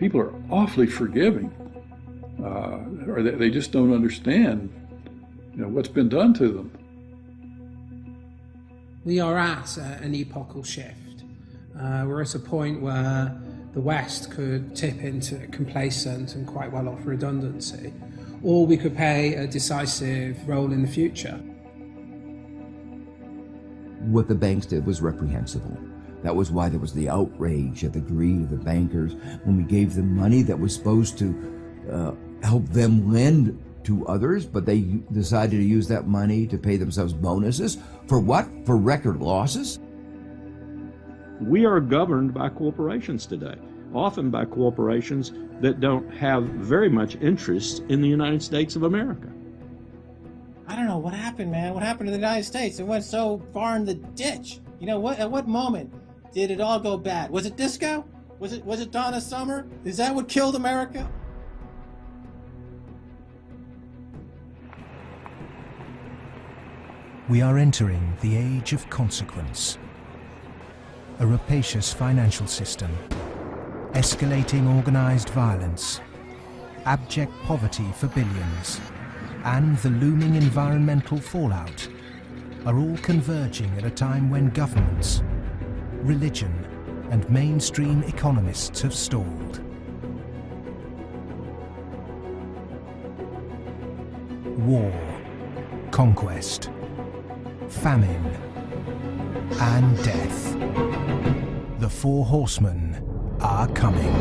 people are awfully forgiving, or they just don't understand, what's been done to them. We are at an epochal shift. We're at a point where the West could tip into complacent and quite well off redundancy, or we could play a decisive role in the future. What the banks did was reprehensible. That was why there was the outrage at the greed of the bankers when we gave them money that was supposed to help them lend to others, but they decided to use that money to pay themselves bonuses. For what? For record losses? We are governed by corporations today, often by corporations that don't have very much interest in the United States of America. I don't know what happened, man. What happened to the United States? It went so far in the ditch. At what moment did it all go bad? Was it disco? Was it Donna Summer? Is that what killed America? We are entering the age of consequence. A rapacious financial system, escalating organized violence, abject poverty for billions, and the looming environmental fallout are all converging at a time when governments, religion, and mainstream economists have stalled. War, conquest, famine, and death. The four horsemen are coming.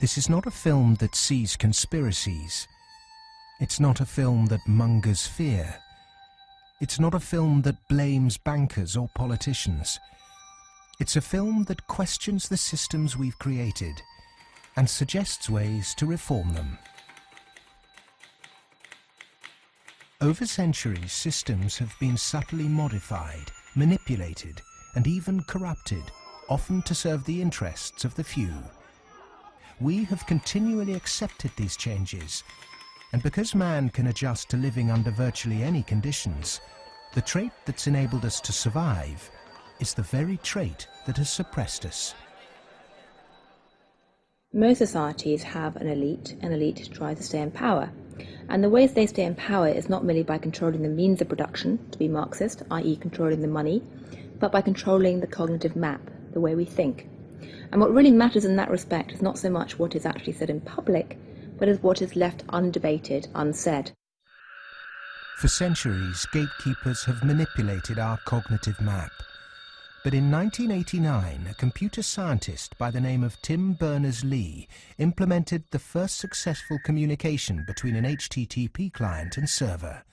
This is not a film that sees conspiracies. It's not a film that mongers fear. It's not a film that blames bankers or politicians. It's a film that questions the systems we've created and suggests ways to reform them. Over centuries, systems have been subtly modified, manipulated, and even corrupted, often to serve the interests of the few. We have continually accepted these changes, and because man can adjust to living under virtually any conditions, the trait that's enabled us to survive is the very trait that has suppressed us. Most societies have an elite, and elite tries to stay in power. And the ways they stay in power is not merely by controlling the means of production, to be Marxist, i.e. controlling the money, but by controlling the cognitive map, the way we think. And what really matters in that respect is not so much what is actually said in public, but is what is left undebated, unsaid. For centuries, gatekeepers have manipulated our cognitive map. But in 1989, a computer scientist by the name of Tim Berners-Lee implemented the first successful communication between an HTTP client and server.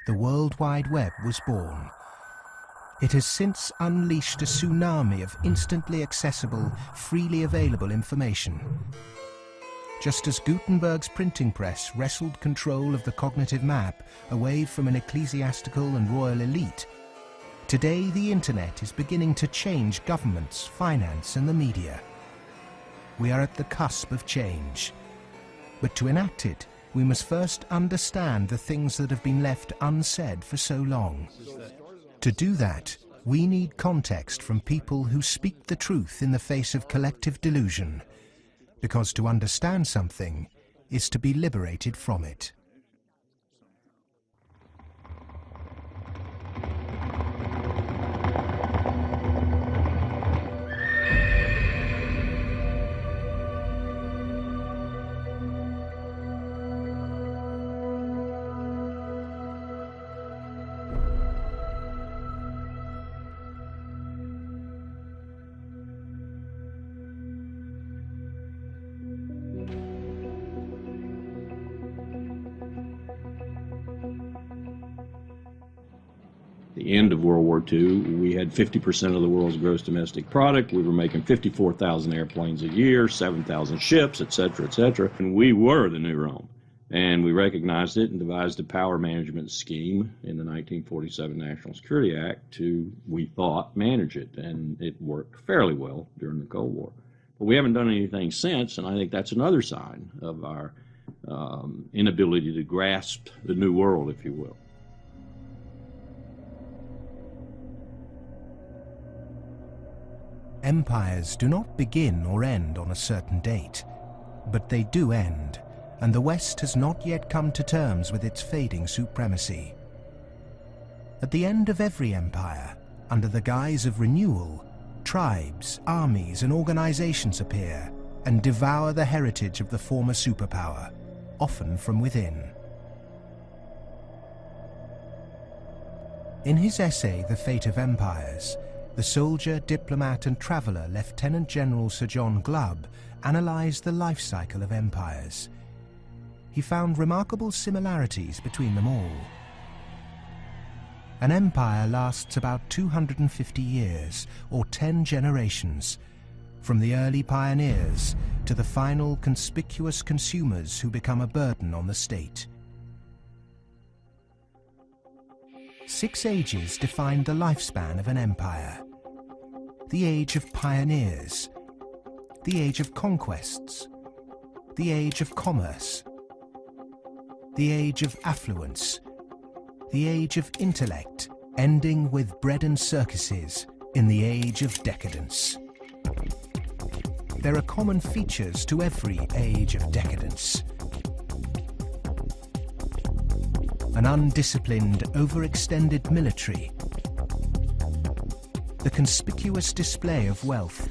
The World Wide Web was born. It has since unleashed a tsunami of instantly accessible, freely available information. Just as Gutenberg's printing press wrestled control of the cognitive map away from an ecclesiastical and royal elite, today the internet is beginning to change governments, finance, and the media. We are at the cusp of change. But to enact it, we must first understand the things that have been left unsaid for so long. To do that, we need context from people who speak the truth in the face of collective delusion. Because to understand something is to be liberated from it. The end of World War II, we had 50% of the world's gross domestic product. We were making 54,000 airplanes a year, 7,000 ships, et cetera, and we were the new Rome. And we recognized it and devised a power management scheme in the 1947 National Security Act to, we thought, manage it, and it worked fairly well during the Cold War. But we haven't done anything since, and I think that's another sign of our inability to grasp the new world, if you will. Empires do not begin or end on a certain date, but they do end, and the West has not yet come to terms with its fading supremacy. At the end of every empire, under the guise of renewal, tribes, armies, and organizations appear and devour the heritage of the former superpower, often from within. In his essay, The Fate of Empires, the soldier, diplomat, and traveller Lieutenant General Sir John Glubb analysed the life cycle of empires. He found remarkable similarities between them all. An empire lasts about 250 years, or 10 generations, from the early pioneers to the final conspicuous consumers who become a burden on the state. 6 ages defined the lifespan of an empire. The age of pioneers, the age of conquests, the age of commerce, the age of affluence, the age of intellect, ending with bread and circuses in the age of decadence. There are common features to every age of decadence. An undisciplined, overextended military, the conspicuous display of wealth,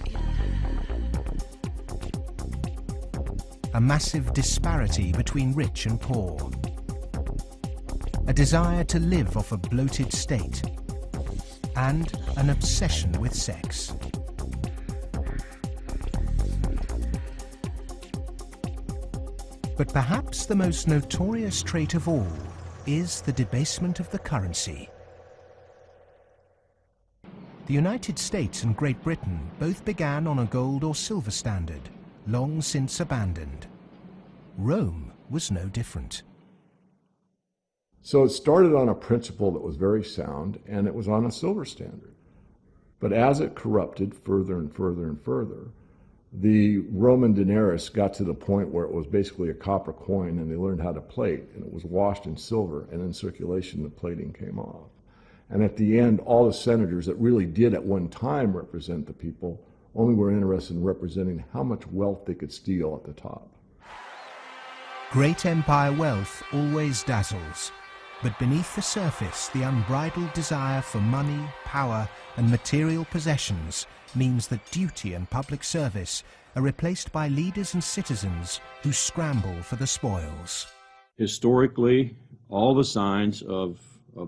a massive disparity between rich and poor, a desire to live off a bloated state, and an obsession with sex. But perhaps the most notorious trait of all is the debasement of the currency. The United States and Great Britain both began on a gold or silver standard, long since abandoned. Rome was no different. So it started on a principle that was very sound, and it was on a silver standard. But as it corrupted further and further and further, the Roman denarius got to the point where it was basically a copper coin, and they learned how to plate, and it was washed in silver, and in circulation the plating came off. And at the end, all the senators that really did at one time represent the people only were interested in representing how much wealth they could steal at the top. Great empire wealth always dazzles, but beneath the surface, the unbridled desire for money, power, and material possessions means that duty and public service are replaced by leaders and citizens who scramble for the spoils. Historically, all the signs of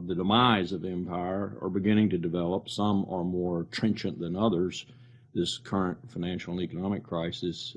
the demise of empire are beginning to develop. Some are more trenchant than others. This current financial and economic crisis,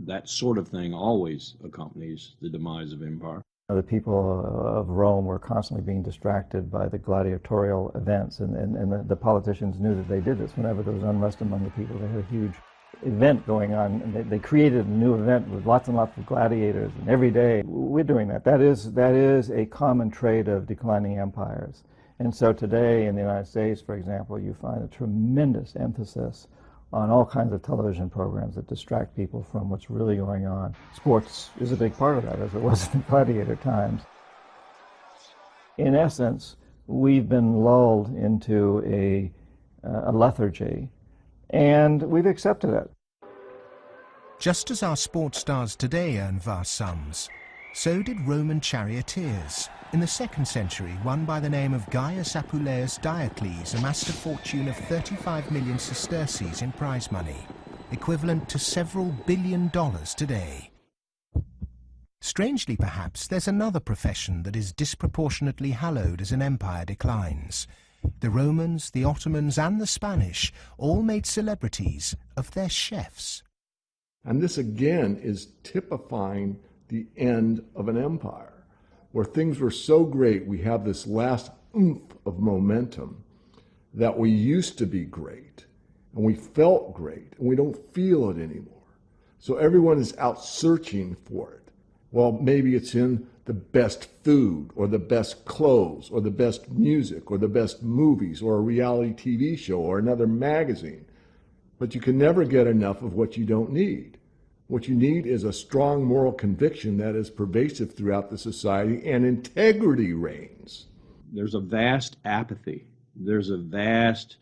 that sort of thing always accompanies the demise of empire. The people of Rome were constantly being distracted by the gladiatorial events, and the politicians knew that they did this. Whenever there was unrest among the people, they had a huge event going on, and they created a new event with lots and lots of gladiators, and every day we're doing that. That is a common trait of declining empires. And so today in the United States, for example, you find a tremendous emphasis on all kinds of television programs that distract people from what's really going on. Sports is a big part of that, as it was in the gladiator times. In essence, we've been lulled into a lethargy, and we've accepted it. Just as our sports stars today earn vast sums, so did Roman charioteers. In the 2nd century, one by the name of Gaius Apuleius Diocles amassed a fortune of 35 million sesterces in prize money, equivalent to several $1 billion today. Strangely perhaps, there's another profession that is disproportionately hallowed as an empire declines. The Romans, the Ottomans and the Spanish all made celebrities of their chefs. And this again is typifying the end of an empire, where things were so great, we have this last oomph of momentum that we used to be great, and we felt great, and we don't feel it anymore. So everyone is out searching for it. Well, maybe it's in the best food, or the best clothes, or the best music, or the best movies, or a reality TV show, or another magazine. But you can never get enough of what you don't need. What you need is a strong moral conviction that is pervasive throughout the society, and integrity reigns. There's a vast apathy. There's a vast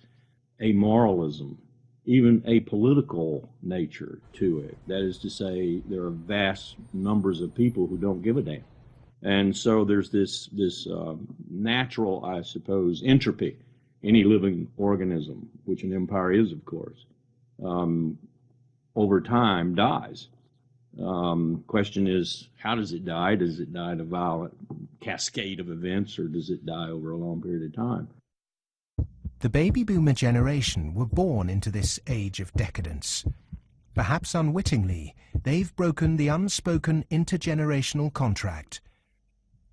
amoralism, even a political nature to it. That is to say, there are vast numbers of people who don't give a damn. And so there's this natural, I suppose, entropy. Any living organism, which an empire is, of course, over time dies. Question is, how does it die? Does it die in a violent cascade of events, or does it die over a long period of time? The baby boomer generation were born into this age of decadence. Perhaps unwittingly, they've broken the unspoken intergenerational contract.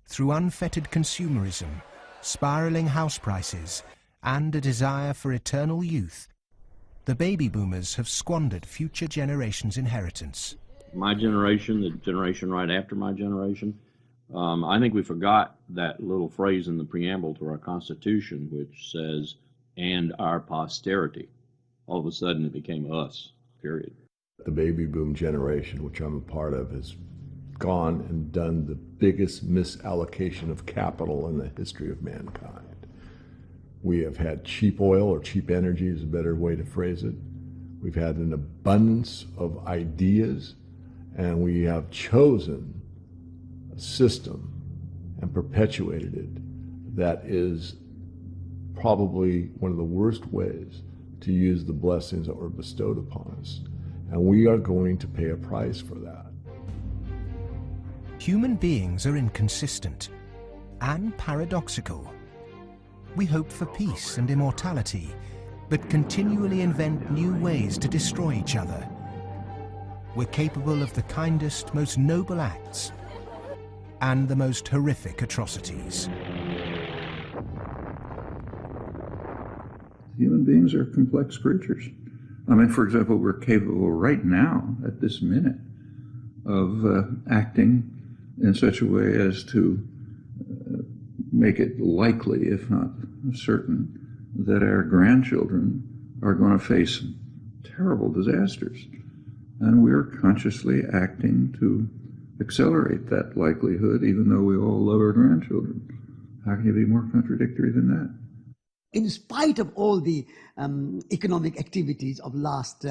Through unfettered consumerism, spiraling house prices, and a desire for eternal youth, the baby boomers have squandered future generations' inheritance. My generation, the generation right after my generation, I think we forgot that little phrase in the preamble to our Constitution, which says, and our posterity. All of a sudden it became us, period. The baby boom generation, which I'm a part of, has gone and done the biggest misallocation of capital in the history of mankind. We have had cheap oil, or cheap energy is a better way to phrase it. We've had an abundance of ideas, and we have chosen a system and perpetuated it that is probably one of the worst ways to use the blessings that were bestowed upon us. And we are going to pay a price for that. Human beings are inconsistent and paradoxical. We hope for peace and immortality, but continually invent new ways to destroy each other. We're capable of the kindest, most noble acts, and the most horrific atrocities. Human beings are complex creatures. I mean, for example, we're capable right now, at this minute, of acting in such a way as to make it likely, if not certain, that our grandchildren are going to face terrible disasters. And we're consciously acting to accelerate that likelihood, even though we all love our grandchildren. How can you be more contradictory than that? In spite of all the economic activities of last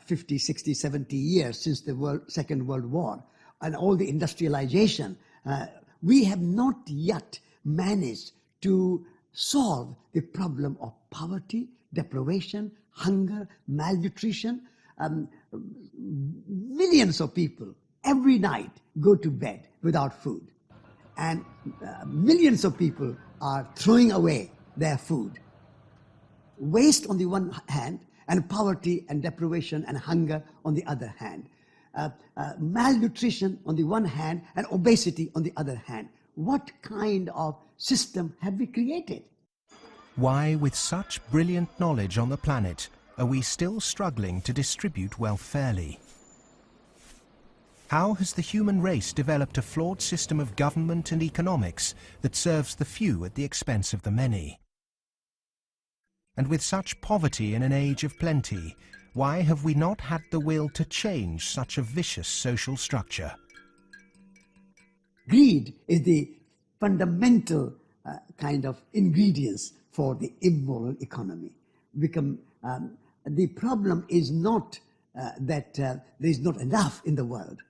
50, 60, 70 years since the Second World War, and all the industrialization, we have not yet managed to solve the problem of poverty, deprivation, hunger, malnutrition. Millions of people every night go to bed without food, and millions of people are throwing away their food. Waste on the one hand, and poverty and deprivation and hunger on the other hand. Malnutrition on the one hand, and obesity on the other hand. What kind of system have we created? Why, with such brilliant knowledge on the planet, are we still struggling to distribute wealth fairly? How has the human race developed a flawed system of government and economics that serves the few at the expense of the many? And with such poverty in an age of plenty, why have we not had the will to change such a vicious social structure? Greed is the fundamental kind of ingredients for the immoral economy. The problem is not that there is not enough in the world.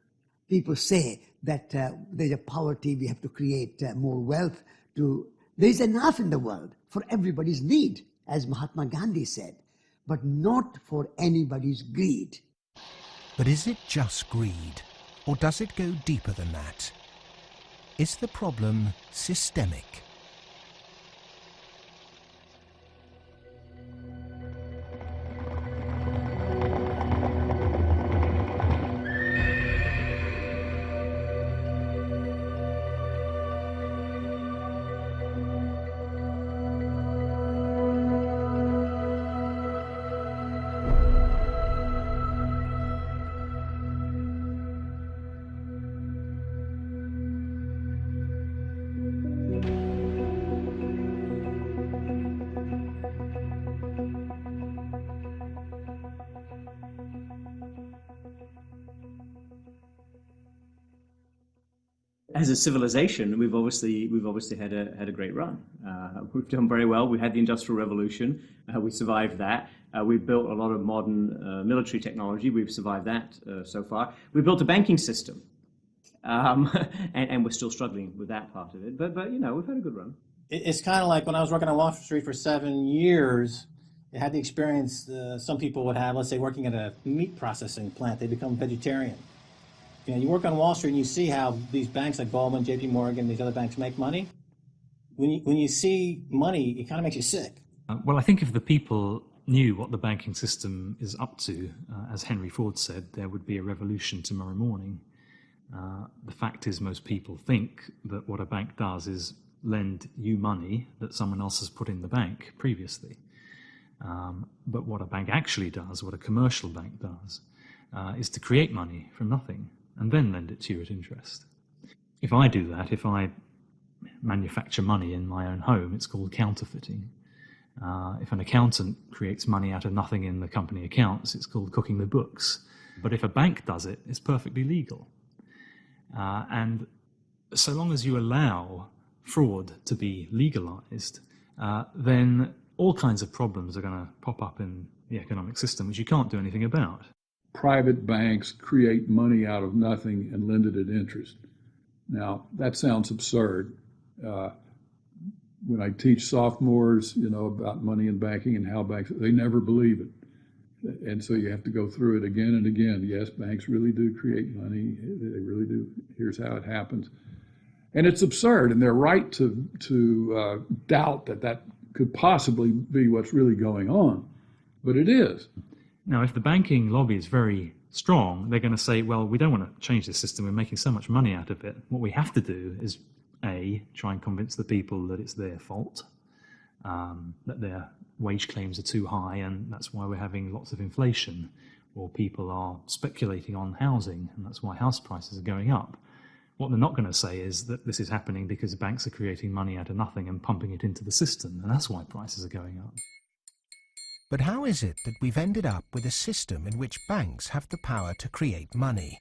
People say that there's a poverty, we have to create more wealth. There's enough in the world for everybody's need, as Mahatma Gandhi said, but not for anybody's greed. But is it just greed, or does it go deeper than that? Is the problem systemic? As a civilization, we've obviously had a great run. We've done very well. We had the Industrial Revolution. We survived that. We've built a lot of modern military technology. We've survived that so far. We built a banking system, and we're still struggling with that part of it. But we've had a good run. It's kind of like when I was working on Wall Street for 7 years. I had the experience some people would have. Let's say working at a meat processing plant, they become vegetarian. You work on Wall Street and you see how these banks like Goldman, J.P. Morgan, these other banks make money. When you see money, it kind of makes you sick. Well, I think if the people knew what the banking system is up to, as Henry Ford said, there would be a revolution tomorrow morning. The fact is, most people think that what a bank does is lend you money that someone else has put in the bank previously. But what a bank actually does, what a commercial bank does, is to create money from nothing and then lend it to you at interest. If I do that, if I manufacture money in my own home, it's called counterfeiting. If an accountant creates money out of nothing in the company accounts, it's called cooking the books. But if a bank does it, it's perfectly legal. And so long as you allow fraud to be legalized, then all kinds of problems are going to pop up in the economic system, which you can't do anything about. Private banks create money out of nothing and lend it at interest. Now, that sounds absurd. When I teach sophomores, about money in banking and how banks, they never believe it. And so you have to go through it again and again. Yes, banks really do create money. They really do. Here's how it happens. And it's absurd, and they're right to doubt that could possibly be what's really going on. But it is. Now, if the banking lobby is very strong, they're going to say, well, we don't want to change this system. We're making so much money out of it. What we have to do is, A, try and convince the people that it's their fault, that their wage claims are too high, and that's why we're having lots of inflation, or people are speculating on housing, and that's why house prices are going up. What they're not going to say is that this is happening because banks are creating money out of nothing and pumping it into the system, and that's why prices are going up. But how is it that we've ended up with a system in which banks have the power to create money?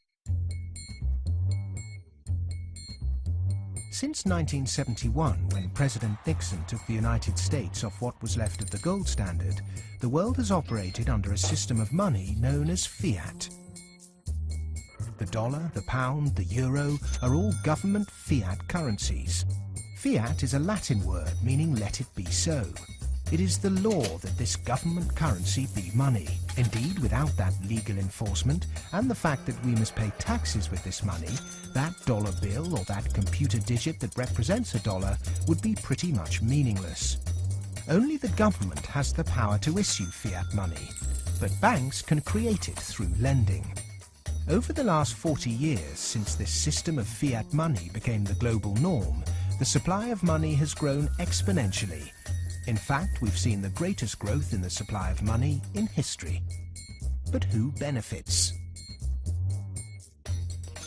Since 1971, when President Nixon took the United States off what was left of the gold standard, the world has operated under a system of money known as fiat. The dollar, the pound, the euro are all government fiat currencies. Fiat is a Latin word meaning let it be so. It is the law that this government currency be money. Indeed, without that legal enforcement and the fact that we must pay taxes with this money, that dollar bill or that computer digit that represents a dollar would be pretty much meaningless. Only the government has the power to issue fiat money, but banks can create it through lending. Over the last 40 years, since this system of fiat money became the global norm, the supply of money has grown exponentially. In fact, we've seen the greatest growth in the supply of money in history. But who benefits?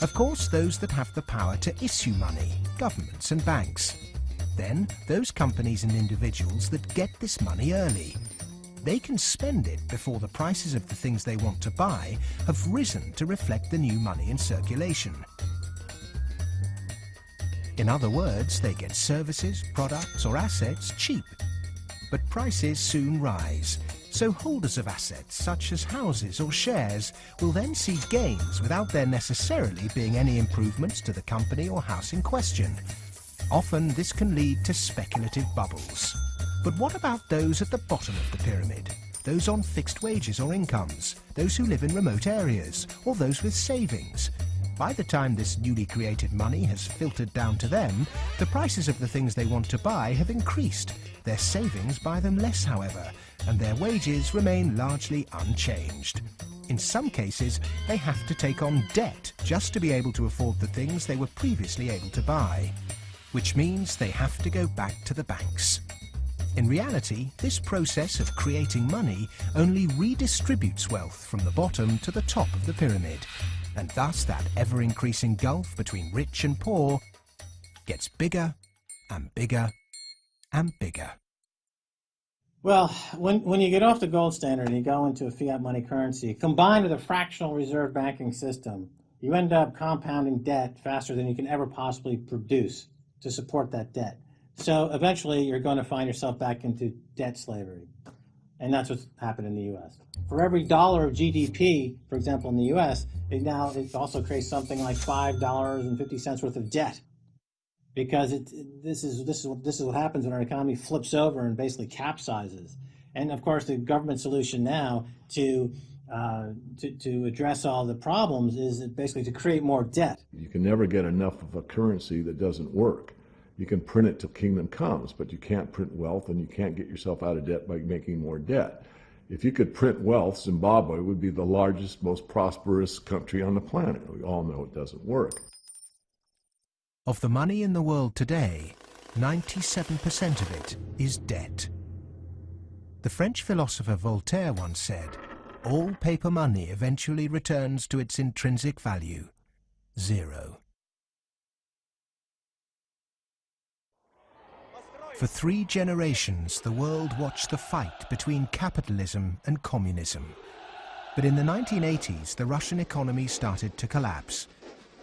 Of course, those that have the power to issue money, governments and banks. Then, those companies and individuals that get this money early. They can spend it before the prices of the things they want to buy have risen to reflect the new money in circulation. In other words, they get services, products or assets cheap. But prices soon rise, So holders of assets such as houses or shares will then see gains without there necessarily being any improvements to the company or house in question. Often this can lead to speculative bubbles. But what about those at the bottom of the pyramid? Those on fixed wages or incomes, those who live in remote areas, or those with savings? By the time this newly created money has filtered down to them, the prices of the things they want to buy have increased. Their savings buy them less, however, and their wages remain largely unchanged. In some cases, they have to take on debt just to be able to afford the things they were previously able to buy, which means they have to go back to the banks. In reality, this process of creating money only redistributes wealth from the bottom to the top of the pyramid, and thus that ever-increasing gulf between rich and poor gets bigger and bigger and bigger. Well, when you get off the gold standard and you go into a fiat money currency, combined with a fractional reserve banking system, you end up compounding debt faster than you can ever possibly produce to support that debt. So eventually you're going to find yourself back into debt slavery. And that's what's happened in the U.S. For every dollar of GDP, for example, in the U.S., it also creates something like $5.50 worth of debt. Because this is what happens when our economy flips over and basically capsizes. And of course, the government solution now to address all the problems is basically to create more debt. You can never get enough of a currency that doesn't work. You can print it till kingdom comes, but you can't print wealth, and you can't get yourself out of debt by making more debt. If you could print wealth, Zimbabwe would be the largest, most prosperous country on the planet. We all know it doesn't work. Of the money in the world today, 97% of it is debt. The French philosopher Voltaire once said, "All paper money eventually returns to its intrinsic value, zero." For 3 generations, the world watched the fight between capitalism and communism. But in the 1980s, the Russian economy started to collapse.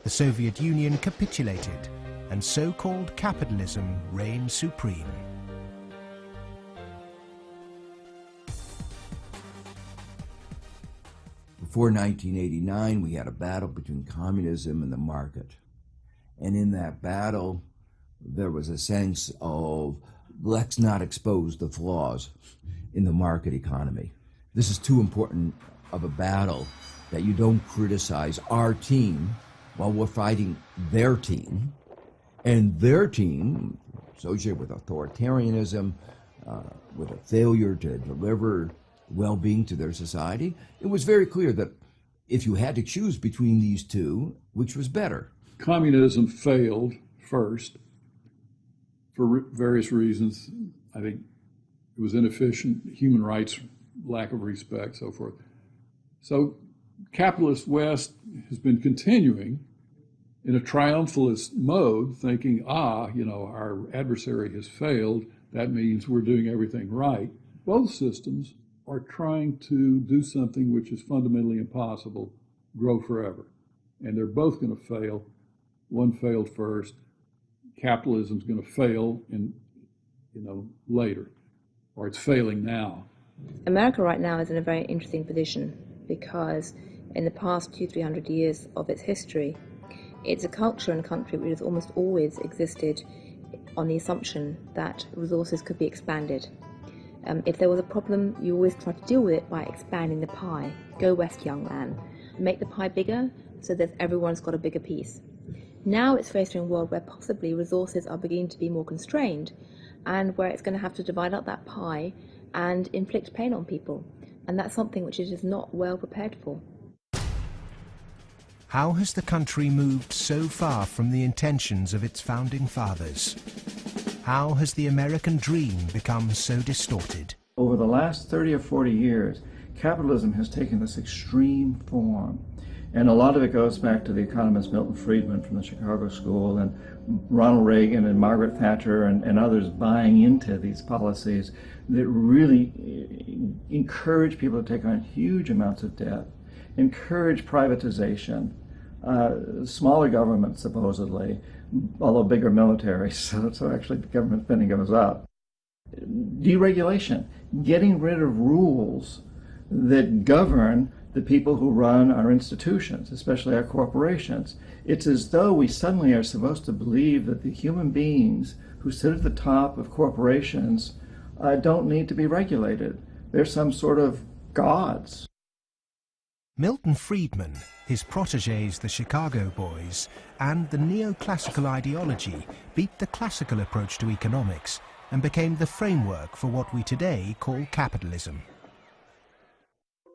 The Soviet Union capitulated, and so-called capitalism reigned supreme. Before 1989, we had a battle between communism and the market. And in that battle, there was a sense of, let's not expose the flaws in the market economy. This is too important of a battle that you don't criticize our team while we're fighting their team. And their team, associated with authoritarianism, with a failure to deliver well-being to their society, it was very clear that if you had to choose between these two, which was better? Communism failed first for various reasons. I think it was inefficient, human rights, lack of respect, so forth. So capitalist West has been continuing in a triumphalist mode, thinking, our adversary has failed. That means we're doing everything right. Both systems are trying to do something which is fundamentally impossible, grow forever. And they're both going to fail. One failed first. Capitalism's going to fail later, or it's failing now. America right now is in a very interesting position because in the past 200-300 years of its history, it's a culture and country which has almost always existed on the assumption that resources could be expanded. If there was a problem, you always try to deal with it by expanding the pie. Go west, young man. Make the pie bigger so that everyone's got a bigger piece. Now it's facing a world where possibly resources are beginning to be more constrained and where it's going to have to divide up that pie and inflict pain on people. And that's something which it is not well prepared for. How has the country moved so far from the intentions of its founding fathers? How has the American dream become so distorted? Over the last 30 or 40 years, capitalism has taken this extreme form. And a lot of it goes back to the economist Milton Friedman from the Chicago School and Ronald Reagan and Margaret Thatcher and others buying into these policies that really encourage people to take on huge amounts of debt, encourage privatization, smaller government supposedly, although bigger military, so actually the government spending goes up. Deregulation. getting rid of rules that govern the people who run our institutions, especially our corporations. It's as though we suddenly are supposed to believe that the human beings who sit at the top of corporations don't need to be regulated. They're some sort of gods. Milton Friedman, his protégés the Chicago Boys, and the neoclassical ideology beat the classical approach to economics and became the framework for what we today call capitalism.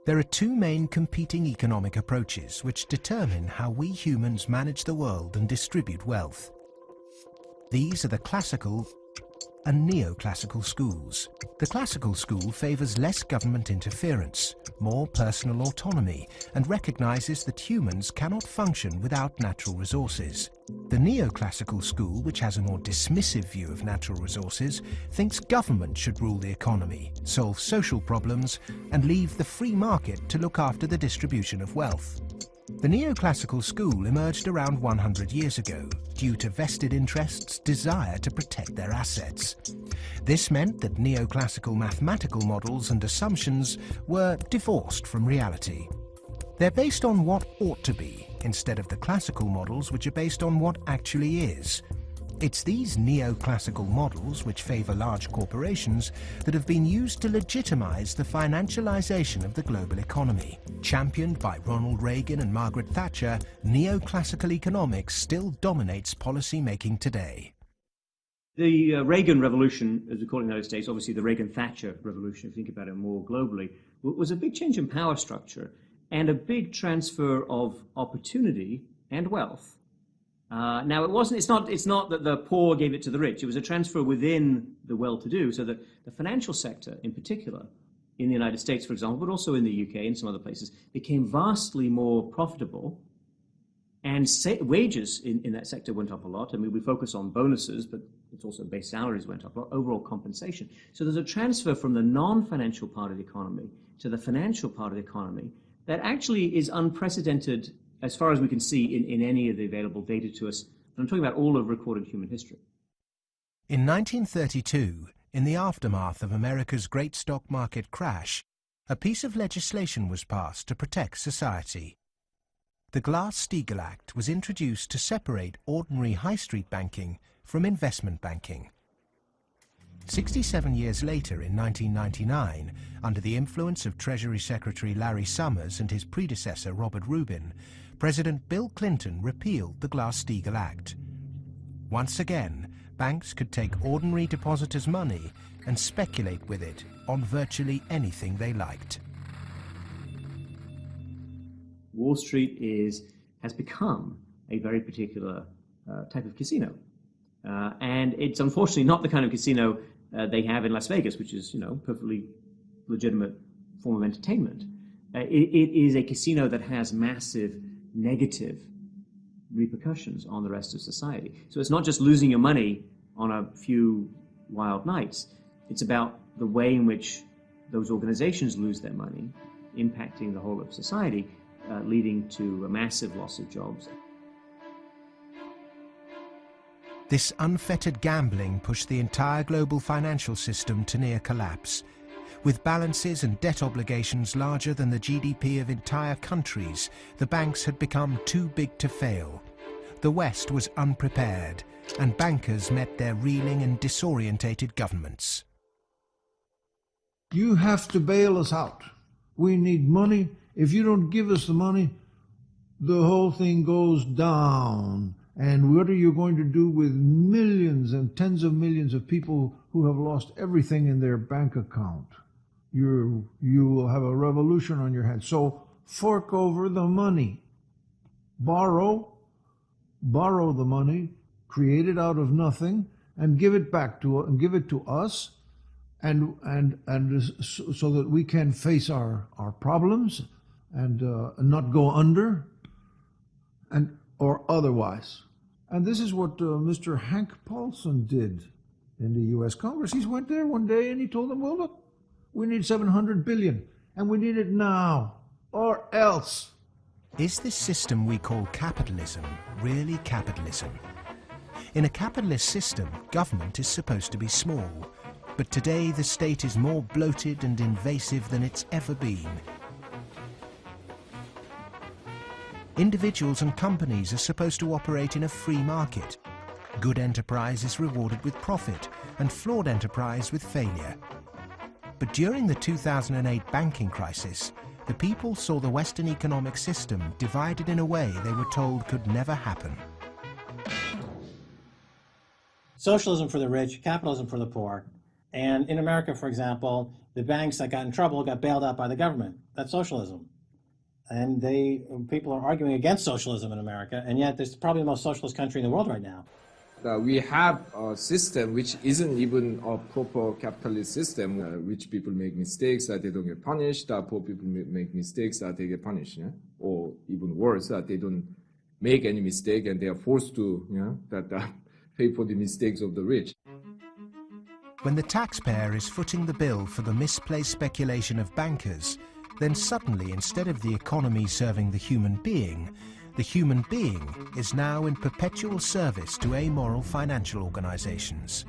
There are two main competing economic approaches which determine how we humans manage the world and distribute wealth. These are the classical and neoclassical schools. The classical school favours less government interference, more personal autonomy, and recognises that humans cannot function without natural resources. The neoclassical school, which has a more dismissive view of natural resources, thinks government should rule the economy, solve social problems, and leave the free market to look after the distribution of wealth. The neoclassical school emerged around 100 years ago due to vested interests' desire to protect their assets. This meant that neoclassical mathematical models and assumptions were divorced from reality. They're based on what ought to be, instead of the classical models which are based on what actually is. It's these neoclassical models, which favour large corporations, that have been used to legitimize the financialization of the global economy. Championed by Ronald Reagan and Margaret Thatcher, neoclassical economics still dominates policy-making today. The Reagan Revolution, as we call it in the United States, obviously the Reagan-Thatcher Revolution, if you think about it more globally, was a big change in power structure and a big transfer of opportunity and wealth. Now, it's not that the poor gave it to the rich. It was a transfer within the well-to-do, so that the financial sector, in particular, in the United States, for example, but also in the UK and some other places, became vastly more profitable, and wages in that sector went up a lot. I mean, we focus on bonuses, but it's also base salaries went up a lot, overall compensation. So there's a transfer from the non-financial part of the economy to the financial part of the economy that actually is unprecedented as far as we can see in any of the available data to us. And I'm talking about all of recorded human history. In 1932, in the aftermath of America's great stock market crash, a piece of legislation was passed to protect society. The Glass-Steagall Act was introduced to separate ordinary high street banking from investment banking. 67 years later, in 1999, under the influence of Treasury Secretary Larry Summers and his predecessor Robert Rubin, President Bill Clinton repealed the Glass-Steagall Act. Once again, banks could take ordinary depositors' money and speculate with it on virtually anything they liked. Wall Street has become a very particular type of casino. And it's unfortunately not the kind of casino they have in Las Vegas, which is, perfectly legitimate form of entertainment. It is a casino that has massive negative repercussions on the rest of society. So it's not just losing your money on a few wild nights. It's about the way in which those organizations lose their money, impacting the whole of society, leading to a massive loss of jobs. This unfettered gambling pushed the entire global financial system to near collapse. With balances and debt obligations larger than the GDP of entire countries, the banks had become too big to fail. The West was unprepared, and bankers met their reeling and disorientated governments. You have to bail us out. We need money. If you don't give us the money, the whole thing goes down. And what are you going to do with millions and tens of millions of people who have lost everything in their bank account? You will have a revolution on your hands. So fork over the money. Borrow the money, create it out of nothing, and give it back to us, and so that we can face our problems and not go under, or otherwise. And this is what Mr. Hank Paulson did in the U.S. Congress. He went there one day and he told them, well, look, we need $700 billion, and we need it now, or else. Is this system we call capitalism really capitalism? In a capitalist system, government is supposed to be small. But today the state is more bloated and invasive than it's ever been. Individuals and companies are supposed to operate in a free market. Good enterprise is rewarded with profit, and flawed enterprise with failure. But during the 2008 banking crisis, the people saw the Western economic system divided in a way they were told could never happen. Socialism for the rich, capitalism for the poor. And in America, for example, the banks that got in trouble got bailed out by the government. That's socialism. And people are arguing against socialism in America, and yet it's probably the most socialist country in the world right now. We have a system which isn't even a proper capitalist system. Rich people make mistakes that they don't get punished. Poor people make mistakes that they get punished. Yeah? Or even worse, that they don't make any mistake and they are forced to pay for the mistakes of the rich. When the taxpayer is footing the bill for the misplaced speculation of bankers, then suddenly, instead of the economy serving the human being is now in perpetual service to amoral financial organizations.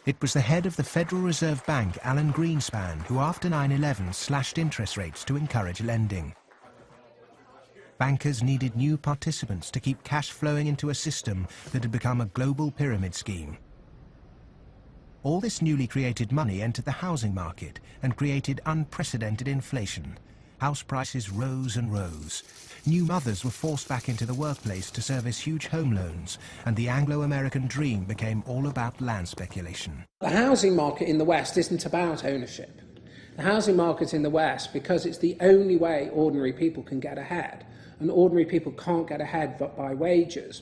It was the head of the Federal Reserve Bank, Alan Greenspan, who after 9/11 slashed interest rates to encourage lending. Bankers needed new participants to keep cash flowing into a system that had become a global pyramid scheme. All this newly created money entered the housing market and created unprecedented inflation. House prices rose and rose. New mothers were forced back into the workplace to service huge home loans, and the Anglo-American dream became all about land speculation. The housing market in the West isn't about ownership. The housing market in the West, because it's the only way ordinary people can get ahead, and ordinary people can't get ahead but by wages.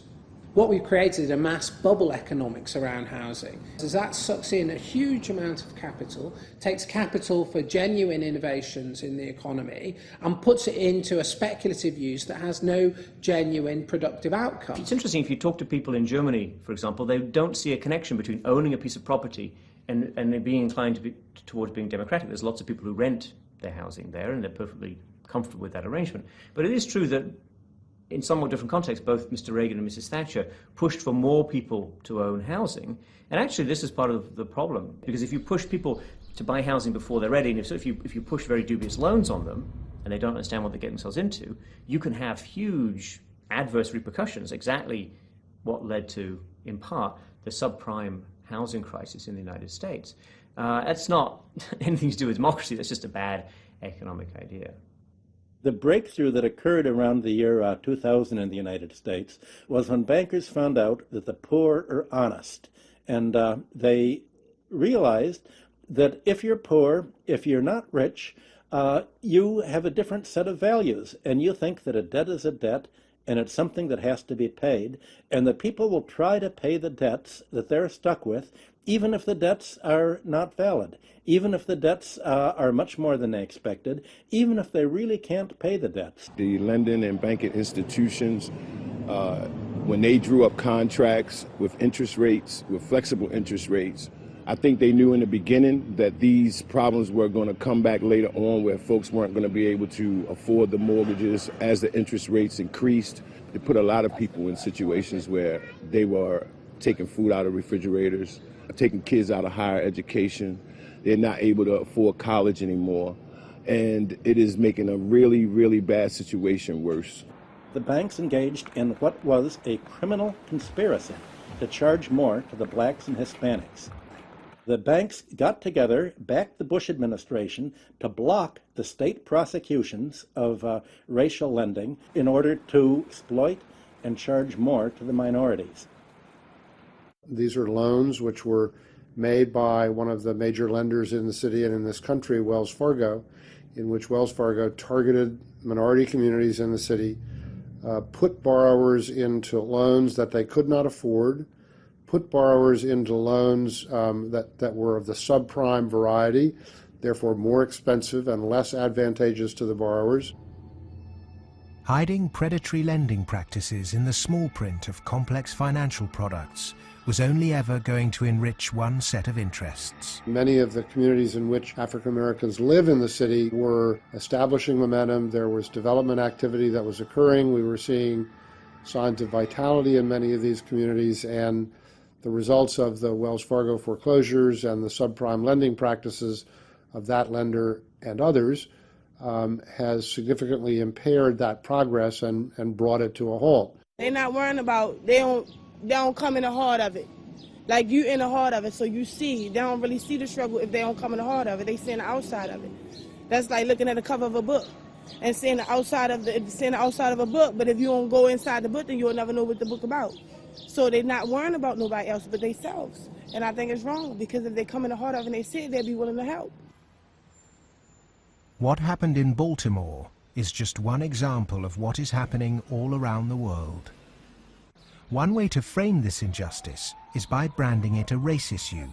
What we've created is a mass bubble economics around housing. As that sucks in a huge amount of capital, takes capital for genuine innovations in the economy, and puts it into a speculative use that has no genuine productive outcome. It's interesting, if you talk to people in Germany, for example, they don't see a connection between owning a piece of property and being inclined towards being democratic. There's lots of people who rent their housing there, and they're perfectly comfortable with that arrangement. But it is true that in somewhat different contexts, both Mr. Reagan and Mrs. Thatcher pushed for more people to own housing. And actually, this is part of the problem, because if you push people to buy housing before they're ready, and if you push very dubious loans on them, and they don't understand what they're getting themselves into, you can have huge adverse repercussions, exactly what led to, in part, the subprime housing crisis in the United States. That's not anything to do with democracy, that's just a bad economic idea. The breakthrough that occurred around the year 2000 in the United States was when bankers found out that the poor are honest. And they realized that if you're poor, if you're not rich, you have a different set of values. And you think that a debt is a debt, and it's something that has to be paid. And that people will try to pay the debts that they're stuck with, even if the debts are not valid, even if the debts are much more than they expected, even if they really can't pay the debts. The lending and banking institutions, when they drew up contracts with interest rates, with flexible interest rates, I think they knew in the beginning that these problems were going to come back later on, where folks weren't going to be able to afford the mortgages as the interest rates increased. It put a lot of people in situations where they were taking food out of refrigerators, taking kids out of higher education. They're not able to afford college anymore. And it is making a really, really bad situation worse. The banks engaged in what was a criminal conspiracy to charge more to the blacks and Hispanics. The banks got together, backed the Bush administration to block the state prosecutions of racial lending in order to exploit and charge more to the minorities. These are loans which were made by one of the major lenders in the city and in this country, Wells Fargo, in which Wells Fargo targeted minority communities in the city, put borrowers into loans that they could not afford, put borrowers into loans that were of the subprime variety, therefore more expensive and less advantageous to the borrowers. Hiding predatory lending practices in the small print of complex financial products was only ever going to enrich one set of interests. Many of the communities in which African Americans live in the city were establishing momentum. There was development activity that was occurring. We were seeing signs of vitality in many of these communities, and the results of the Wells Fargo foreclosures and the subprime lending practices of that lender and others has significantly impaired that progress and brought it to a halt. They're not worrying about, they don't come in the heart of it. Like, you in the heart of it, so you see. They don't really see the struggle if they don't come in the heart of it. They see the outside of it. That's like looking at the cover of a book and seeing the outside of a book, but if you don't go inside the book, then you'll never know what the book about. So they're not worrying about nobody else but themselves. And I think it's wrong, because if they come in the heart of it and they see it, they'll be willing to help. What happened in Baltimore is just one example of what is happening all around the world. One way to frame this injustice is by branding it a race issue.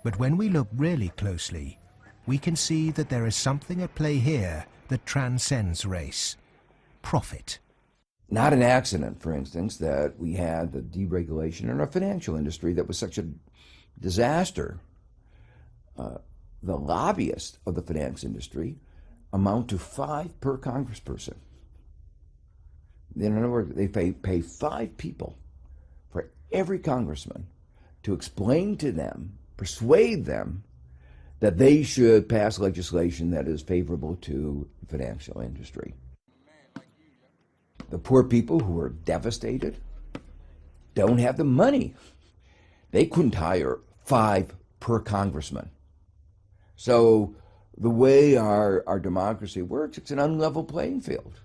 But when we look really closely, we can see that there is something at play here that transcends race: profit. Not an accident, for instance, that we had the deregulation in our financial industry that was such a disaster. The lobbyists of the finance industry amount to 5 per congressperson. In other words, they pay 5 people for every congressman to explain to them, persuade them, that they should pass legislation that is favorable to the financial industry. The poor people who are devastated don't have the money. They couldn't hire 5 per congressman. So the way our democracy works, it's an unlevel playing field.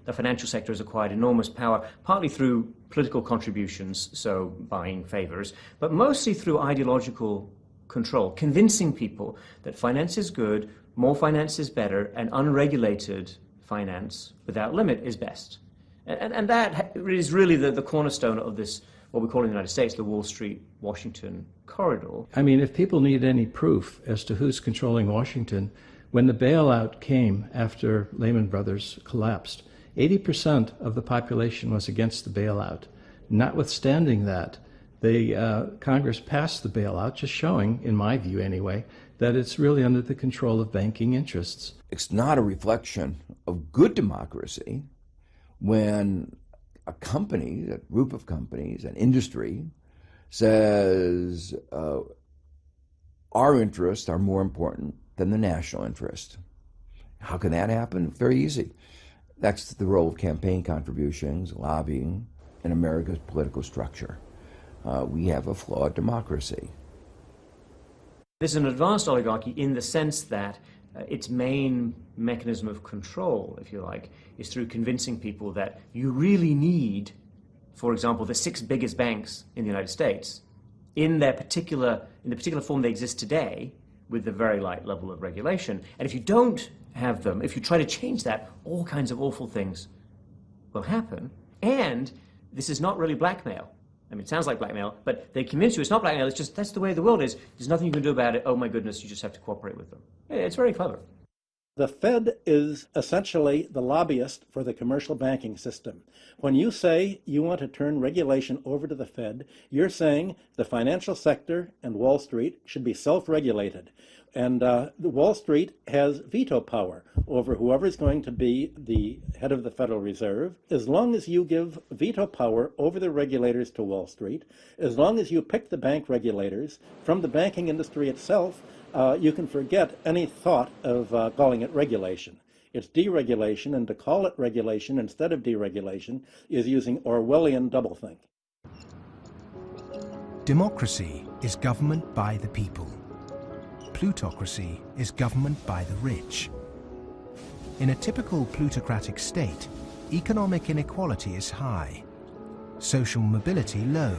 The financial sector has acquired enormous power, partly through political contributions, so buying favors, but mostly through ideological control, convincing people that finance is good, more finance is better, and unregulated finance without limit is best. And that is really the cornerstone of this, what we call in the United States, the Wall Street-Washington corridor. I mean, if people need any proof as to who's controlling Washington, when the bailout came after Lehman Brothers collapsed, 80% of the population was against the bailout. Notwithstanding that, Congress passed the bailout, just showing, in my view anyway, that it's really under the control of banking interests. It's not a reflection of good democracy when a company, a group of companies, an industry, says our interests are more important than the national interest. How can that happen? Very easy. That's the role of campaign contributions, lobbying, in America's political structure. We have a flawed democracy. There's an advanced oligarchy in the sense that its main mechanism of control, if you like, is through convincing people that you really need, for example, the 6 biggest banks in the United States in the particular form they exist today, with the very light level of regulation. And if you don't have them, if you try to change that, all kinds of awful things will happen. And this is not really blackmail. I mean, it sounds like blackmail, but they convince you it's not blackmail. It's just, that's the way the world is. There's nothing you can do about it. Oh my goodness, you just have to cooperate with them. It's very clever. The Fed is essentially the lobbyist for the commercial banking system. When you say you want to turn regulation over to the Fed, you're saying the financial sector and Wall Street should be self-regulated. And the Wall Street has veto power over whoever's going to be the head of the Federal Reserve. As long as you give veto power over the regulators to Wall Street, as long as you pick the bank regulators from the banking industry itself, you can forget any thought of calling it regulation. It's deregulation, and to call it regulation instead of deregulation is using Orwellian doublethink. Democracy is government by the people. Plutocracy is government by the rich. In a typical plutocratic state, economic inequality is high, social mobility low,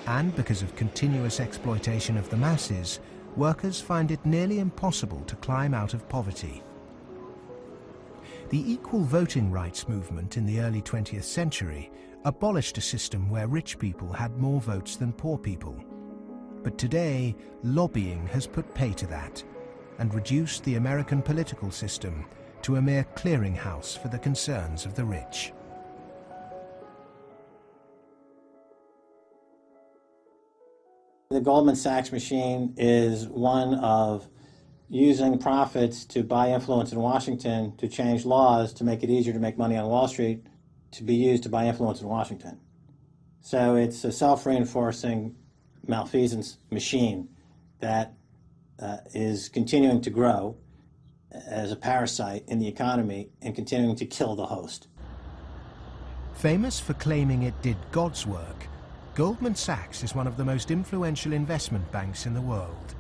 and because of continuous exploitation of the masses, workers find it nearly impossible to climb out of poverty. The equal voting rights movement in the early 20th century abolished a system where rich people had more votes than poor people. But today, lobbying has put pay to that and reduced the American political system to a mere clearinghouse for the concerns of the rich. The Goldman Sachs machine is one of using profits to buy influence in Washington to change laws to make it easier to make money on Wall Street, to be used to buy influence in Washington. So it's a self-reinforcing malfeasance machine that is continuing to grow as a parasite in the economy and continuing to kill the host. Famous for claiming it did God's work, Goldman Sachs is one of the most influential investment banks in the world.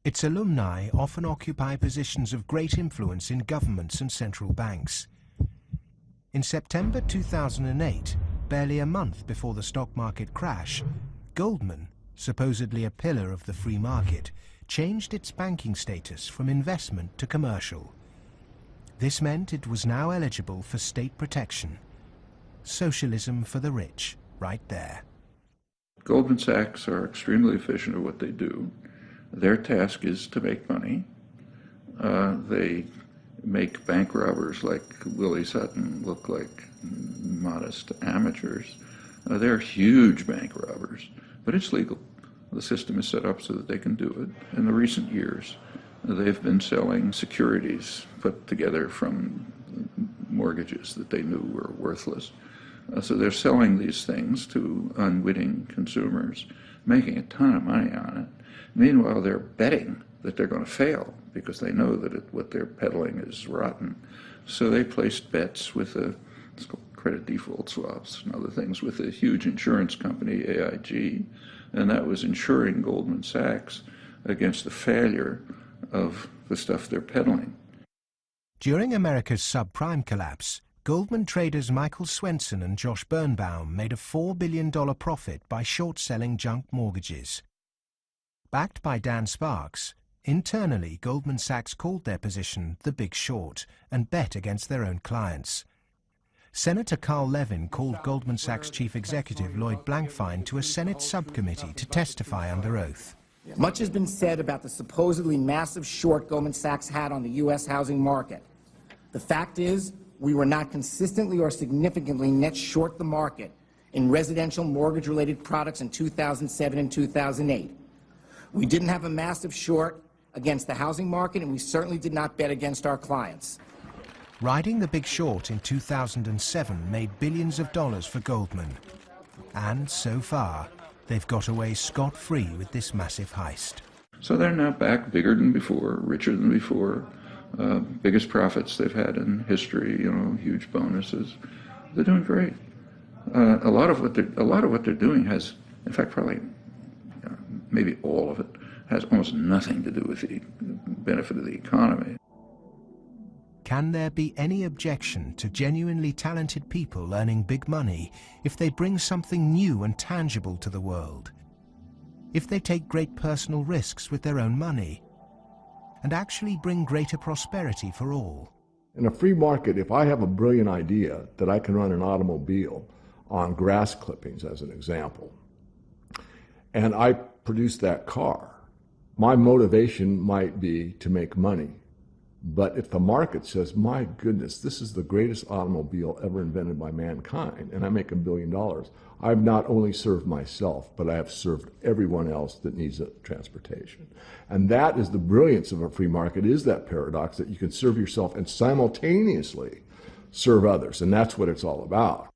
Its alumni often occupy positions of great influence in governments and central banks. In September 2008, barely a month before the stock market crash, Goldman, supposedly a pillar of the free market, changed its banking status from investment to commercial. This meant it was now eligible for state protection. Socialism for the rich, right there. Goldman Sachs are extremely efficient at what they do. Their task is to make money. They make bank robbers like Willie Sutton look like modest amateurs. They're huge bank robbers, but it's legal. The system is set up so that they can do it. In the recent years, they've been selling securities put together from mortgages that they knew were worthless. So they're selling these things to unwitting consumers, making a ton of money on it. Meanwhile, they're betting that they're going to fail because they know that what they're peddling is rotten. So they placed bets with it's called credit default swaps and other things with a huge insurance company, AIG, and that was insuring Goldman Sachs against the failure of the stuff they're peddling. During America's subprime collapse, Goldman traders Michael Swenson and Josh Birnbaum made a $4 billion profit by short-selling junk mortgages. Backed by Dan Sparks, internally Goldman Sachs called their position the Big Short and bet against their own clients. Senator Carl Levin called Goldman Sachs chief executive Lloyd Blankfein to a Senate subcommittee to testify under oath. Much has been said about the supposedly massive short Goldman Sachs had on the U.S. housing market. The fact is, we were not consistently or significantly net short the market in residential mortgage-related products in 2007 and 2008. We didn't have a massive short against the housing market, and we certainly did not bet against our clients. Riding the Big Short in 2007 made billions of dollars for Goldman. And so far, they've got away scot-free with this massive heist. So they're now back bigger than before, richer than before, biggest profits they've had in history, huge bonuses. They're doing great. A lot of what they're doing has, in fact, probably maybe all of it, has almost nothing to do with the benefit of the economy. Can there be any objection to genuinely talented people earning big money if they bring something new and tangible to the world? If they take great personal risks with their own money and actually bring greater prosperity for all? In a free market, if I have a brilliant idea that I can run an automobile on grass clippings, as an example, and I produce that car, my motivation might be to make money. But if the market says, my goodness, this is the greatest automobile ever invented by mankind, and I make $1 billion, I've not only served myself, but I have served everyone else that needs transportation. And that is the brilliance of a free market, is that paradox that you can serve yourself and simultaneously serve others. And that's what it's all about.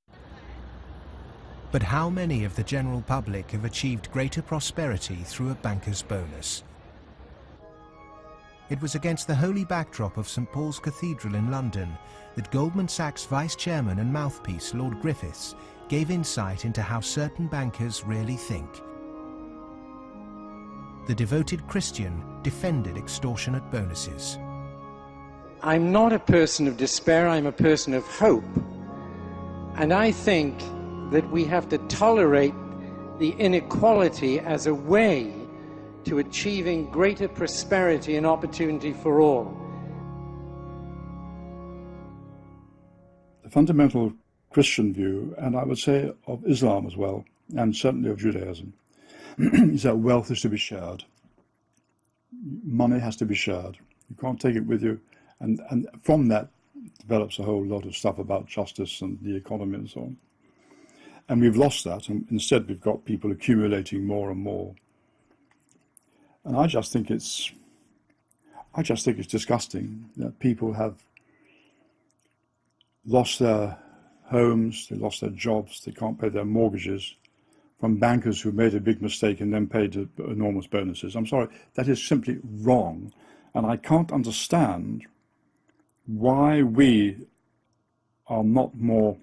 But how many of the general public have achieved greater prosperity through a banker's bonus? It was against the holy backdrop of St. Paul's Cathedral in London that Goldman Sachs vice chairman and mouthpiece Lord Griffiths gave insight into how certain bankers really think. The devoted Christian defended extortionate bonuses. I'm not a person of despair, I'm a person of hope. And I think that we have to tolerate the inequality as a way to achieving greater prosperity and opportunity for all. The fundamental Christian view, and I would say of Islam as well, and certainly of Judaism, is that wealth is to be shared. money has to be shared. You can't take it with you. And from that develops a whole lot of stuff about justice and the economy and so on. And we've lost that, and instead we've got people accumulating more and more. And I just think it's disgusting that people have lost their homes, they lost their jobs, they can't pay their mortgages from bankers who made a big mistake and then paid enormous bonuses. I'm sorry, that is simply wrong. And I can't understand why we are not more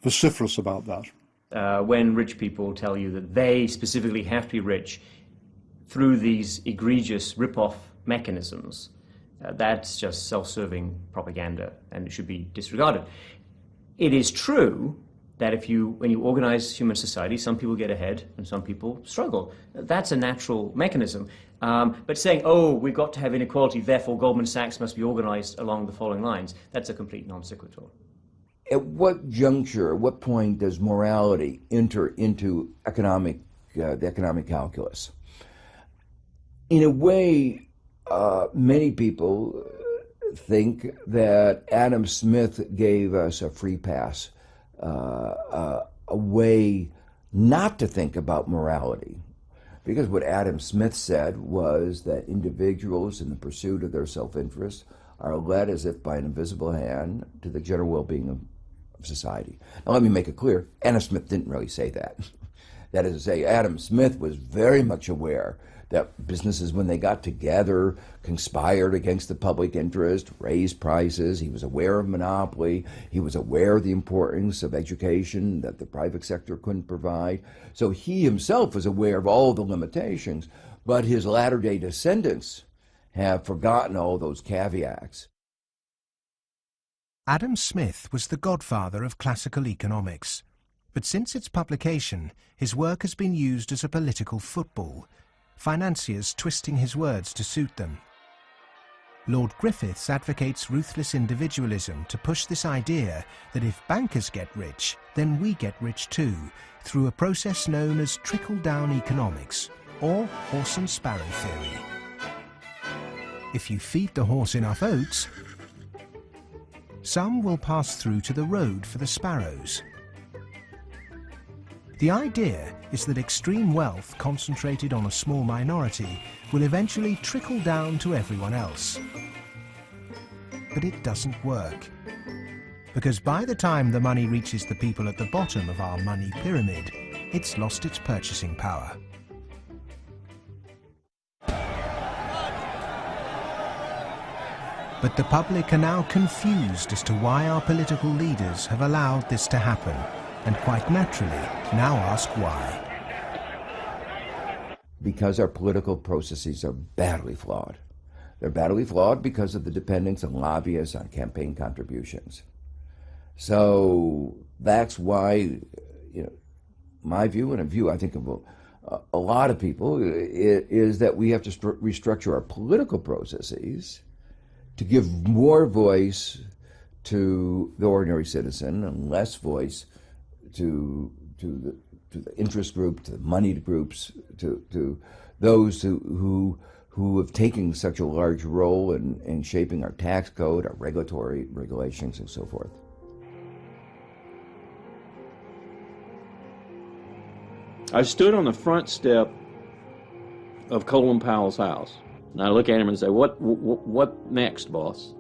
vociferous about that. When rich people tell you that they specifically have to be rich through these egregious rip-off mechanisms, that's just self-serving propaganda, and it should be disregarded. It is true that when you organize human society, some people get ahead and some people struggle. That's a natural mechanism. But saying, oh, we've got to have inequality, therefore Goldman Sachs must be organized along the following lines, that's a complete non sequitur. At what juncture, at what point does morality enter into the economic calculus? In a way, many people think that Adam Smith gave us a free pass, a way not to think about morality. Because what Adam Smith said was that individuals in the pursuit of their self-interest are led as if by an invisible hand to the general well-being of society. Now let me make it clear, Adam Smith didn't really say that. That is to say, Adam Smith was very much aware that businesses, when they got together, conspired against the public interest, raised prices. He was aware of monopoly. He was aware of the importance of education that the private sector couldn't provide. So he himself was aware of all the limitations, but his latter-day descendants have forgotten all those caveats. Adam Smith was the godfather of classical economics, but since its publication, his work has been used as a political football, financiers twisting his words to suit them. Lord Griffiths advocates ruthless individualism to push this idea that if bankers get rich, then we get rich too, through a process known as trickle-down economics, or horse and sparrow theory. If you feed the horse enough oats, some will pass through to the road for the sparrows. The idea is that extreme wealth concentrated on a small minority will eventually trickle down to everyone else. But it doesn't work. Because by the time the money reaches the people at the bottom of our money pyramid, it's lost its purchasing power. But the public are now confused as to why our political leaders have allowed this to happen, and quite naturally now ask why. Because our political processes are badly flawed. They're badly flawed because of the dependence on lobbyists, on campaign contributions. So that's why, my view, and a view I think of a lot of people, is that we have to restructure our political processes to give more voice to the ordinary citizen and less voice to the interest group, to the moneyed groups, to those who have taken such a large role in shaping our tax code, our regulatory regulations, and so forth. I stood on the front step of Colin Powell's house, and I look at him and say, what next, boss?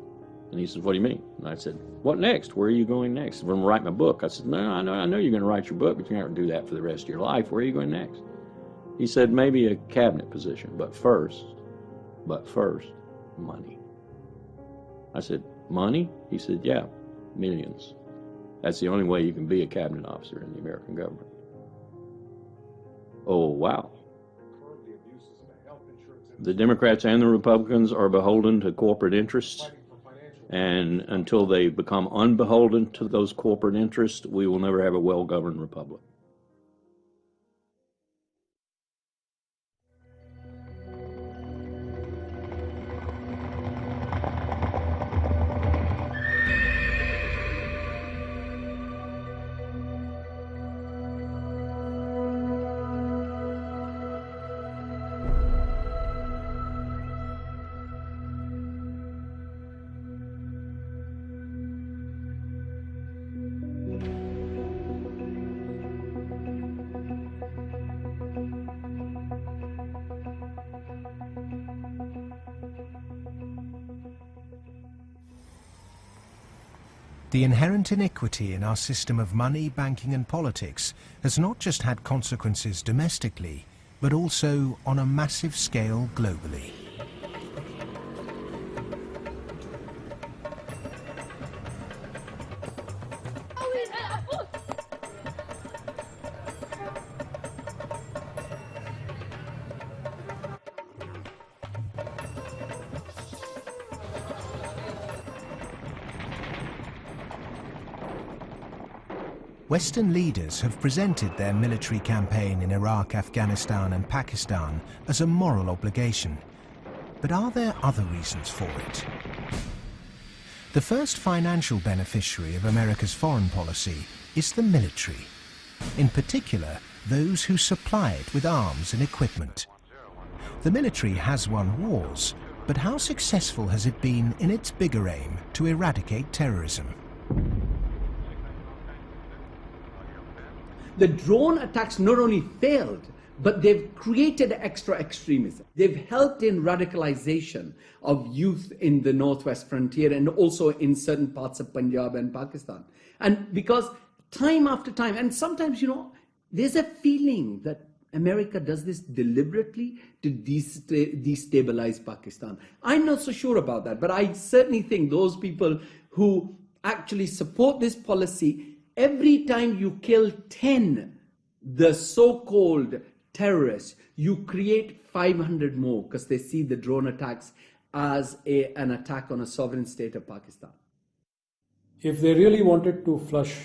And he said, what do you mean? And I said, what next? Where are you going next? I'm going to write my book. I said, no, I know you're going to write your book, but you're not going to do that for the rest of your life. Where are you going next? He said, maybe a cabinet position, but first, money. I said, money? He said, yeah, millions. That's the only way you can be a cabinet officer in the American government. Oh, wow. The Democrats and the Republicans are beholden to corporate interests, and until they become unbeholden to those corporate interests, we will never have a well-governed republic. The inherent iniquity in our system of money, banking and politics has not just had consequences domestically, but also on a massive scale globally. Western leaders have presented their military campaign in Iraq, Afghanistan and Pakistan as a moral obligation. But are there other reasons for it? The first financial beneficiary of America's foreign policy is the military. In particular, those who supply it with arms and equipment. The military has won wars, but how successful has it been in its bigger aim to eradicate terrorism? The drone attacks not only failed, but they've created extra extremism. They've helped in radicalization of youth in the northwest frontier and also in certain parts of Punjab and Pakistan. And because time after time, and sometimes, there's a feeling that America does this deliberately to destabilize Pakistan. I'm not so sure about that, but I certainly think those people who actually support this policy, every time you kill 10, the so-called terrorists, you create 500 more because they see the drone attacks as an attack on a sovereign state of Pakistan. If they really wanted to flush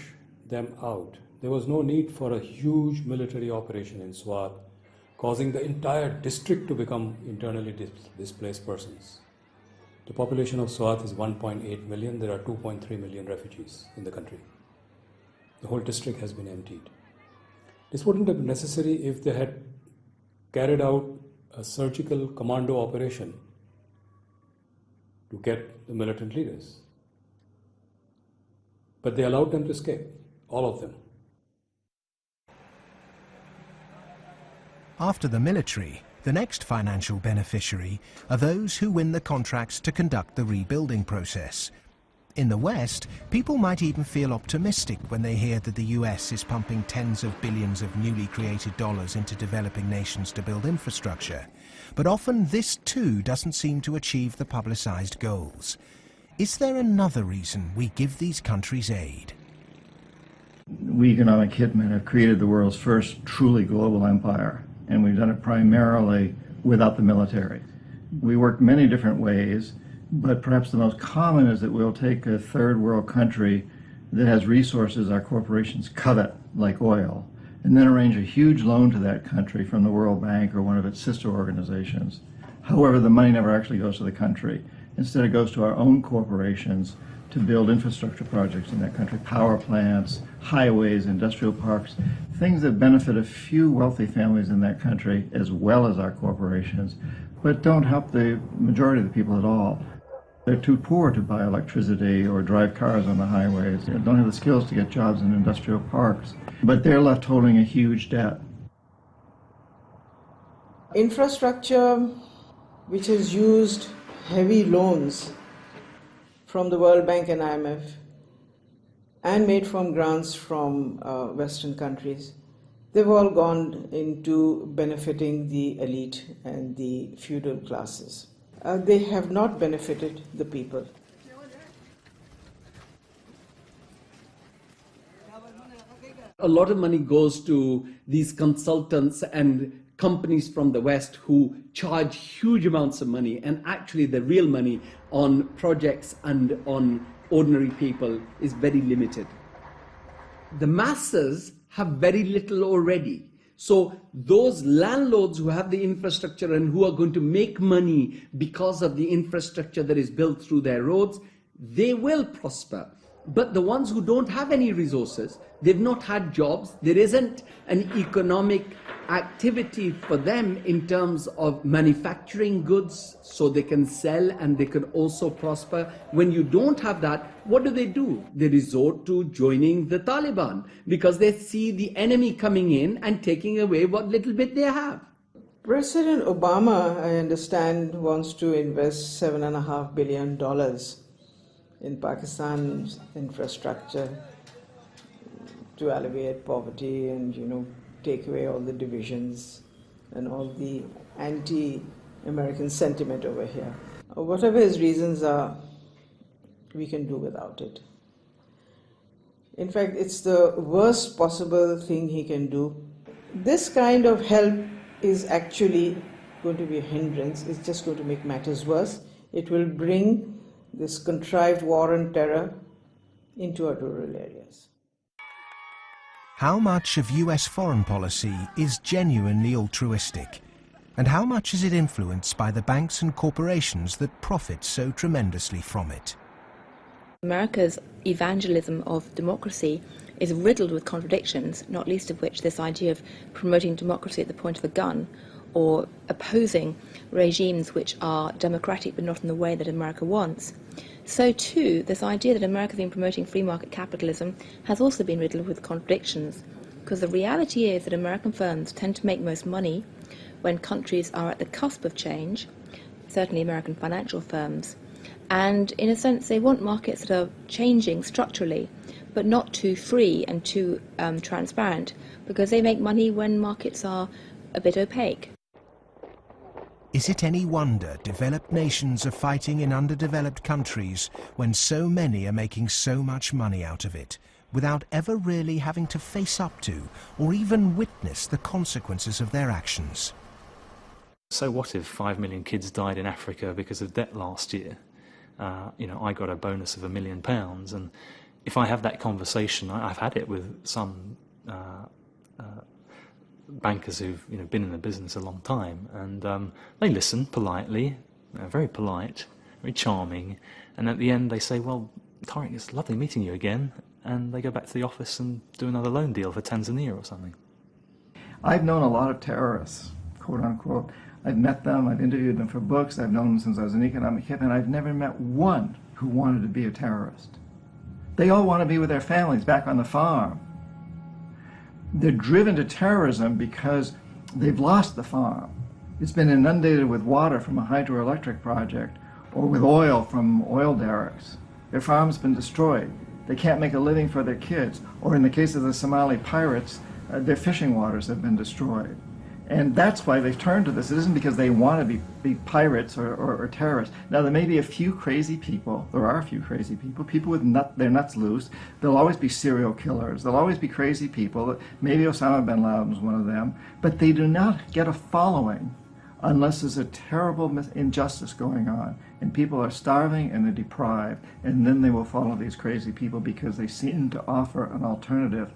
them out, there was no need for a huge military operation in Swat, causing the entire district to become internally displaced persons. The population of Swat is 1.8 million. There are 2.3 million refugees in the country. The whole district has been emptied. This wouldn't have been necessary if they had carried out a surgical commando operation to get the militant leaders. But they allowed them to escape, all of them. After the military, the next financial beneficiary are those who win the contracts to conduct the rebuilding process. In the West, people might even feel optimistic when they hear that the US is pumping tens of billions of newly created dollars into developing nations to build infrastructure. But often this too doesn't seem to achieve the publicized goals. Is there another reason we give these countries aid? We economic hitmen have created the world's first truly global empire, and we've done it primarily without the military. We work many different ways, but perhaps the most common is that we'll take a third world country that has resources our corporations covet, like oil, and then arrange a huge loan to that country from the World Bank or one of its sister organizations. However, the money never actually goes to the country. Instead, it goes to our own corporations to build infrastructure projects in that country, power plants, highways, industrial parks, things that benefit a few wealthy families in that country as well as our corporations, but don't help the majority of the people at all. They're too poor to buy electricity or drive cars on the highways. They don't have the skills to get jobs in industrial parks. But they're left holding a huge debt. Infrastructure which has used heavy loans from the World Bank and IMF and made from grants from Western countries, they've all gone into benefiting the elite and the feudal classes. They have not benefited the people. A lot of money goes to these consultants and companies from the West who charge huge amounts of money, and actually the real money on projects and on ordinary people is very limited. The masses have very little already. So those landlords who have the infrastructure and who are going to make money because of the infrastructure that is built through their roads, they will prosper. But the ones who don't have any resources, they've not had jobs, there isn't an economic activity for them in terms of manufacturing goods so they can sell and they can also prosper. When you don't have that, what do? They resort to joining the Taliban because they see the enemy coming in and taking away what little bit they have. President Obama, I understand, wants to invest $7.5 billion in Pakistan's infrastructure to alleviate poverty and, take away all the divisions and all the anti-American sentiment over here. Whatever his reasons are, we can do without it. In fact, it's the worst possible thing he can do. This kind of help is actually going to be a hindrance. It's just going to make matters worse. It will bring this contrived war on terror into our rural areas. How much of US foreign policy is genuinely altruistic? And how much is it influenced by the banks and corporations that profit so tremendously from it? America's evangelism of democracy is riddled with contradictions, not least of which this idea of promoting democracy at the point of a gun, or opposing regimes which are democratic but not in the way that America wants. So too, this idea that America has been promoting free market capitalism has also been riddled with contradictions, because the reality is that American firms tend to make most money when countries are at the cusp of change, certainly American financial firms, and in a sense they want markets that are changing structurally, but not too free and too transparent, because they make money when markets are a bit opaque. Is it any wonder developed nations are fighting in underdeveloped countries when so many are making so much money out of it, without ever really having to face up to or even witness the consequences of their actions? So what if 5 million kids died in Africa because of debt last year? I got a bonus of £1 million, and if I have that conversation, I've had it with some bankers who've been in the business a long time, and they listen politely, very polite, very charming, and at the end they say, "Well, Tariq, it's lovely meeting you again," and they go back to the office and do another loan deal for Tanzania or something. I've known a lot of terrorists, quote unquote. I've met them, I've interviewed them for books, I've known them since I was an economic hip, and I've never met one who wanted to be a terrorist. They all want to be with their families back on the farm. They're driven to terrorism because they've lost the farm. It's been inundated with water from a hydroelectric project or with oil from oil derricks. Their farm's been destroyed. They can't make a living for their kids. Or in the case of the Somali pirates, their fishing waters have been destroyed. And that's why they've turned to this. It isn't because they want to be pirates or terrorists. Now, there may be a few crazy people. There are a few crazy people with their nuts loose. There'll always be serial killers. There'll always be crazy people. Maybe Osama bin Laden is one of them. But they do not get a following unless there's a terrible injustice going on. And people are starving and they're deprived. And then they will follow these crazy people because they seem to offer an alternative.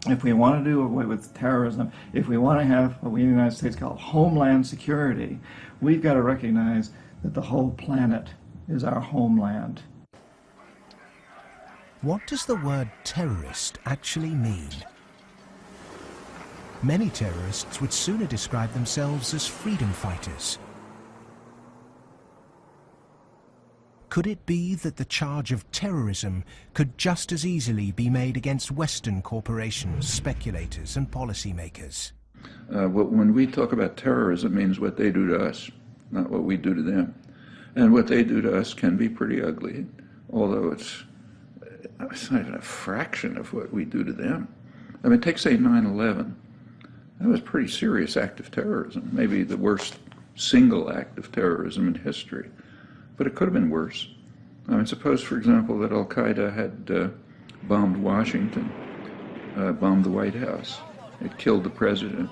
If we want to do away with terrorism, if we want to have what we in the United States call homeland security, we've got to recognize that the whole planet is our homeland. What does the word terrorist actually mean? Many terrorists would sooner describe themselves as freedom fighters. Could it be that the charge of terrorism could just as easily be made against Western corporations, speculators and policymakers? When we talk about terrorism, it means what they do to us, not what we do to them. And what they do to us can be pretty ugly, although it's not even a fraction of what we do to them. I mean, take, say, 9/11. That was a pretty serious act of terrorism, maybe the worst single act of terrorism in history. But it could have been worse. I mean, suppose, for example, that Al-Qaeda had bombed Washington, bombed the White House. It killed the president,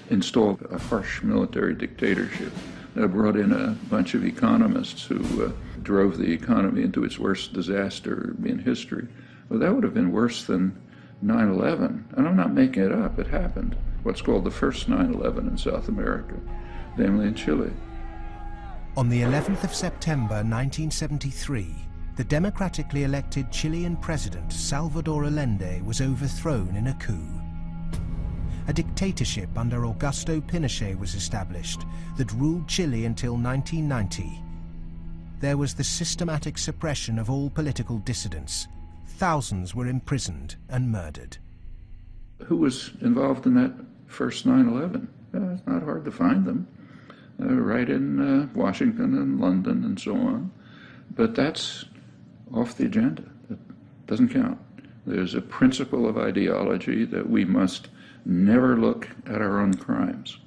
installed a harsh military dictatorship, brought in a bunch of economists who drove the economy into its worst disaster in history. Well, that would have been worse than 9/11. And I'm not making it up. It happened. What's called the first 9/11 in South America, namely in Chile. On the 11th of September 1973, the democratically elected Chilean president Salvador Allende was overthrown in a coup. A dictatorship under Augusto Pinochet was established that ruled Chile until 1990. There was the systematic suppression of all political dissidents. Thousands were imprisoned and murdered. Who was involved in that first 9/11? It's not hard to find them. Right in Washington and London and so on. But that's off the agenda. It doesn't count. There's a principle of ideology that we must never look at our own crimes.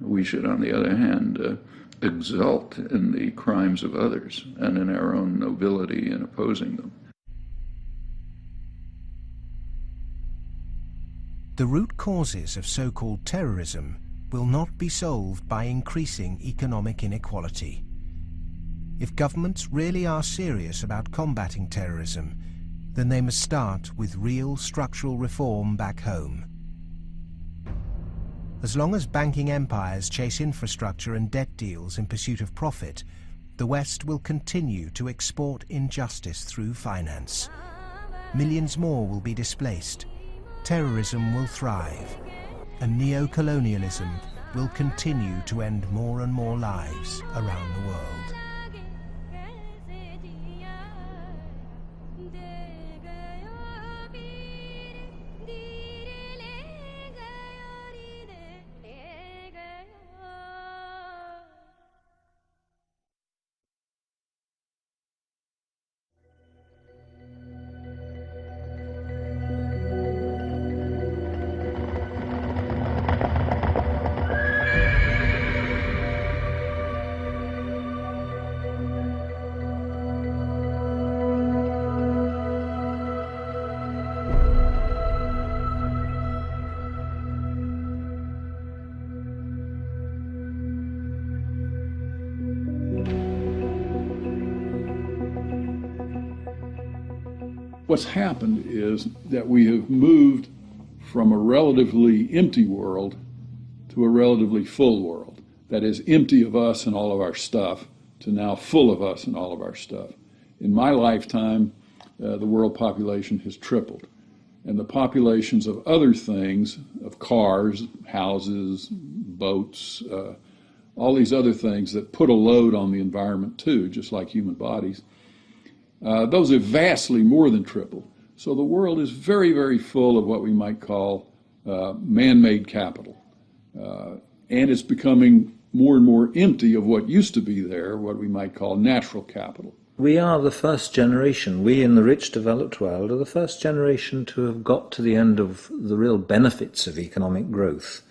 We should, on the other hand, exult in the crimes of others and in our own nobility in opposing them. The root causes of so-called terrorism will not be solved by increasing economic inequality. If governments really are serious about combating terrorism, then they must start with real structural reform back home. As long as banking empires chase infrastructure and debt deals in pursuit of profit, the West will continue to export injustice through finance. Millions more will be displaced. Terrorism will thrive, and neo-colonialism will continue to end more and more lives around the world. What's happened is that we have moved from a relatively empty world to a relatively full world. That is, empty of us and all of our stuff to now full of us and all of our stuff. In my lifetime, the world population has tripled. And the populations of other things, of cars, houses, boats, all these other things that put a load on the environment too, just like human bodies, those have vastly more than tripled. So the world is very, very full of what we might call man-made capital. And it's becoming more and more empty of what used to be there, what we might call natural capital. We are the first generation, we in the rich developed world are the first generation to have got to the end of the real benefits of economic growth.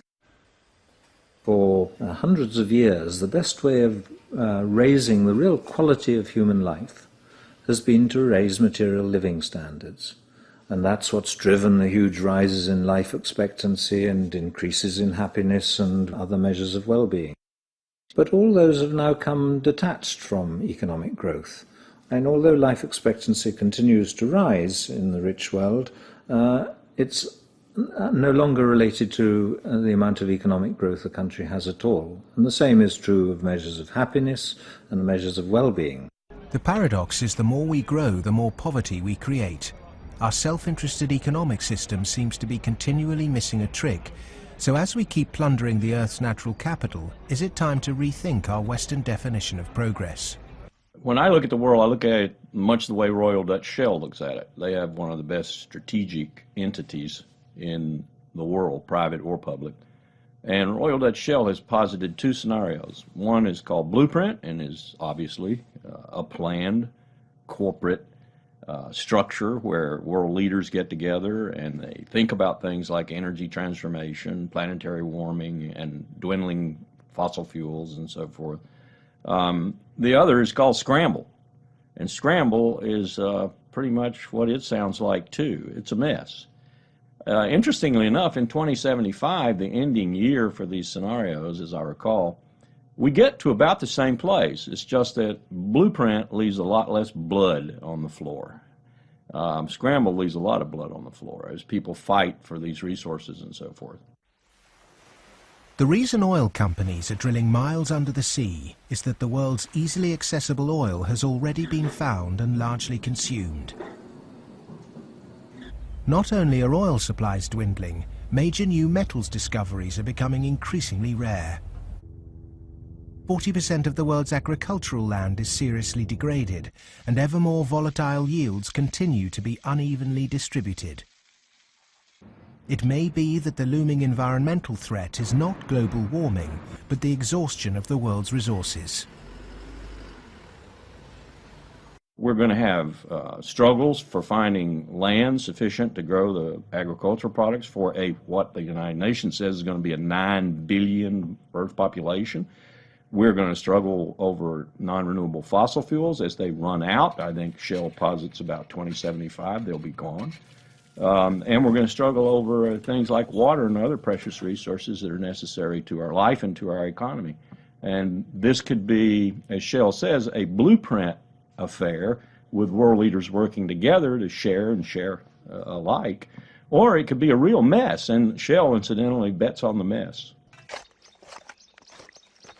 For hundreds of years, the best way of raising the real quality of human life has been to raise material living standards. And that's what's driven the huge rises in life expectancy and increases in happiness and other measures of well-being. But all those have now come detached from economic growth. And although life expectancy continues to rise in the rich world, it's no longer related to the amount of economic growth a country has at all. And the same is true of measures of happiness and measures of well-being. The paradox is the more we grow, the more poverty we create. Our self-interested economic system seems to be continually missing a trick. So as we keep plundering the Earth's natural capital, is it time to rethink our Western definition of progress? When I look at the world, I look at it much the way Royal Dutch Shell looks at it. They have one of the best strategic entities in the world, private or public. And Royal Dutch Shell has posited two scenarios. One is called Blueprint and is obviously a planned corporate structure where world leaders get together and they think about things like energy transformation, planetary warming, and dwindling fossil fuels and so forth. The other is called Scramble. And Scramble is pretty much what it sounds like too. It's a mess. Interestingly enough, in 2075, the ending year for these scenarios, as I recall, we get to about the same place. It's just that Blueprint leaves a lot less blood on the floor. Scramble leaves a lot of blood on the floor as people fight for these resources and so forth. The reason oil companies are drilling miles under the sea is that the world's easily accessible oil has already been found and largely consumed. Not only are oil supplies dwindling, major new metals discoveries are becoming increasingly rare. 40% of the world's agricultural land is seriously degraded, and ever more volatile yields continue to be unevenly distributed. It may be that the looming environmental threat is not global warming, but the exhaustion of the world's resources. we're going to have struggles for finding land sufficient to grow the agricultural products for what the United Nations says is going to be a 9 billion Earth population. We're going to struggle over non-renewable fossil fuels as they run out. I think Shell posits about 2075 they'll be gone. And we're going to struggle over things like water and other precious resources that are necessary to our life and to our economy. And this could be, as Shell says, a blueprint affair with world leaders working together to share and share alike. Or it could be a real mess, and Shell, incidentally, bets on the mess.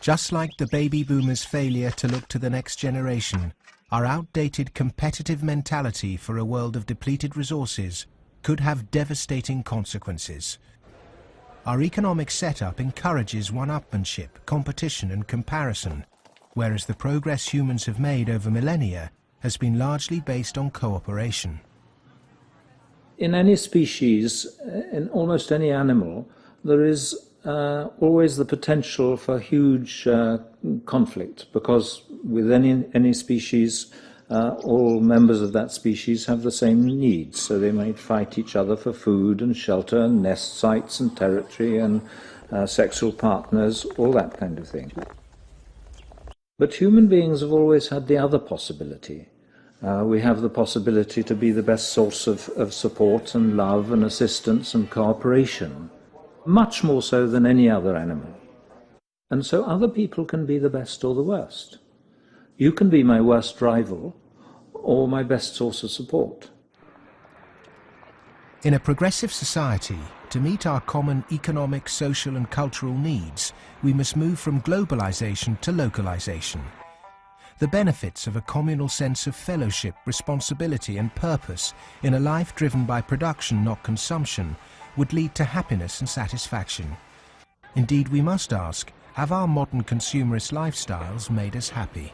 Just like the baby boomers' failure to look to the next generation, our outdated competitive mentality for a world of depleted resources could have devastating consequences. Our economic setup encourages one-upmanship, competition and comparison, whereas the progress humans have made over millennia has been largely based on cooperation. In any species, in almost any animal, there is always the potential for huge conflict, because with any species, all members of that species have the same needs, so they might fight each other for food and shelter and nest sites and territory and sexual partners, all that kind of thing. But human beings have always had the other possibility. We have the possibility to be the best source of support and love and assistance and cooperation, much more so than any other animal. And so other people can be the best or the worst. You can be my worst rival or my best source of support. In a progressive society, to meet our common economic, social and cultural needs, we must move from globalization to localization. The benefits of a communal sense of fellowship, responsibility and purpose in a life driven by production, not consumption, would lead to happiness and satisfaction. Indeed, we must ask, have our modern consumerist lifestyles made us happy?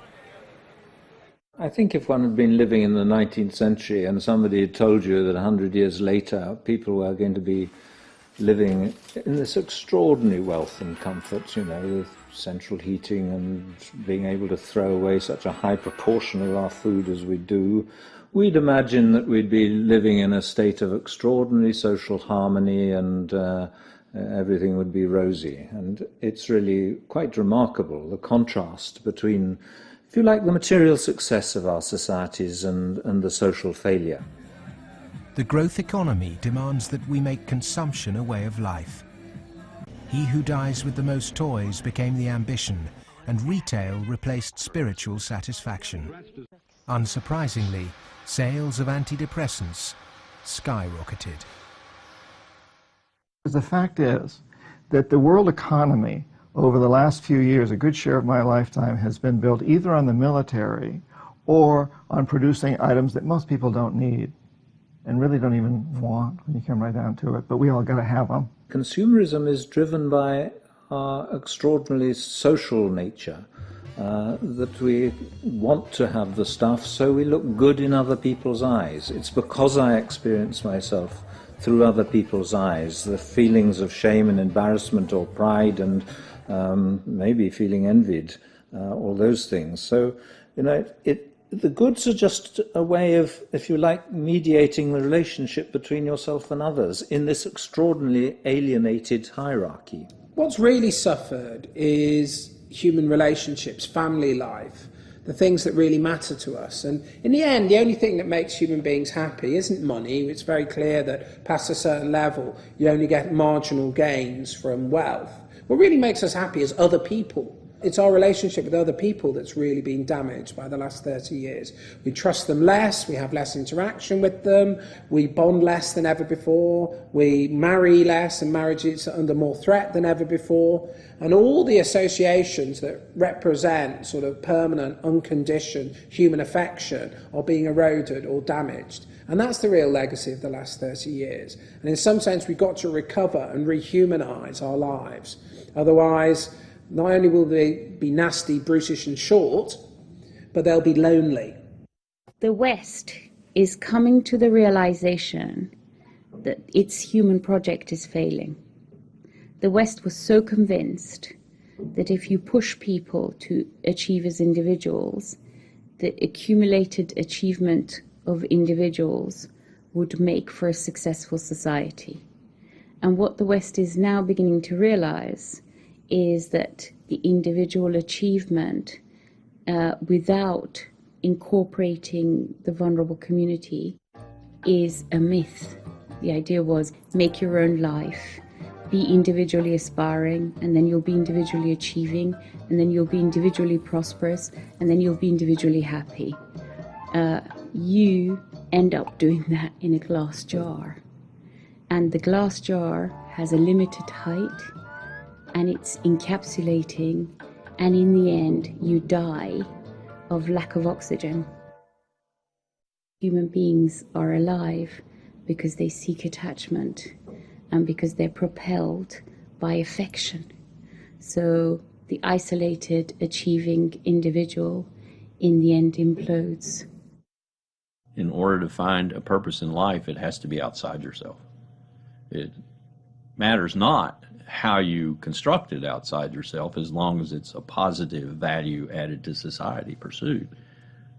I think if one had been living in the 19th century and somebody had told you that 100 years later people were going to be living in this extraordinary wealth and comfort, with central heating and being able to throw away such a high proportion of our food as we do, we'd imagine that we'd be living in a state of extraordinary social harmony and everything would be rosy. And it's really quite remarkable, the contrast between, if you like, the material success of our societies and the social failure. The growth economy demands that we make consumption a way of life. He who dies with the most toys became the ambition, and retail replaced spiritual satisfaction. Unsurprisingly, sales of antidepressants skyrocketed. The fact is that the world economy over the last few years, a good share of my lifetime, has been built either on the military or on producing items that most people don't need and really don't even want when you come right down to it, but we all got to have them. Consumerism is driven by our extraordinarily social nature, that we want to have the stuff so we look good in other people's eyes. It's because I experience myself through other people's eyes, the feelings of shame and embarrassment or pride and maybe feeling envied, all those things. So, the goods are just a way of, if you like, mediating the relationship between yourself and others in this extraordinarily alienated hierarchy. What's really suffered is human relationships, family life, the things that really matter to us. And in the end, the only thing that makes human beings happy isn't money. It's very clear that past a certain level, you only get marginal gains from wealth. What really makes us happy is other people. It's our relationship with other people that's really been damaged by the last 30 years. We trust them less, we have less interaction with them, we bond less than ever before, we marry less and marriage is under more threat than ever before. And all the associations that represent sort of permanent, unconditioned human affection are being eroded or damaged. And that's the real legacy of the last 30 years. And in some sense, we've got to recover and rehumanize our lives. Otherwise, not only will they be nasty, brutish and short, but they'll be lonely. The West is coming to the realization that its human project is failing. The West was so convinced that if you push people to achieve as individuals, the accumulated achievement of individuals would make for a successful society. And what the West is now beginning to realize is that the individual achievement without incorporating the vulnerable community is a myth. The idea was make your own life, be individually aspiring, and then you'll be individually achieving, and then you'll be individually prosperous, and then you'll be individually happy. You end up doing that in a glass jar. And the glass jar has a limited height, and it's encapsulating, and in the end you die of lack of oxygen. Human beings are alive because they seek attachment and because they're propelled by affection. So the isolated, achieving individual in the end implodes. In order to find a purpose in life, it has to be outside yourself. It matters not how you construct it outside yourself, as long as it's a positive value added to society pursued.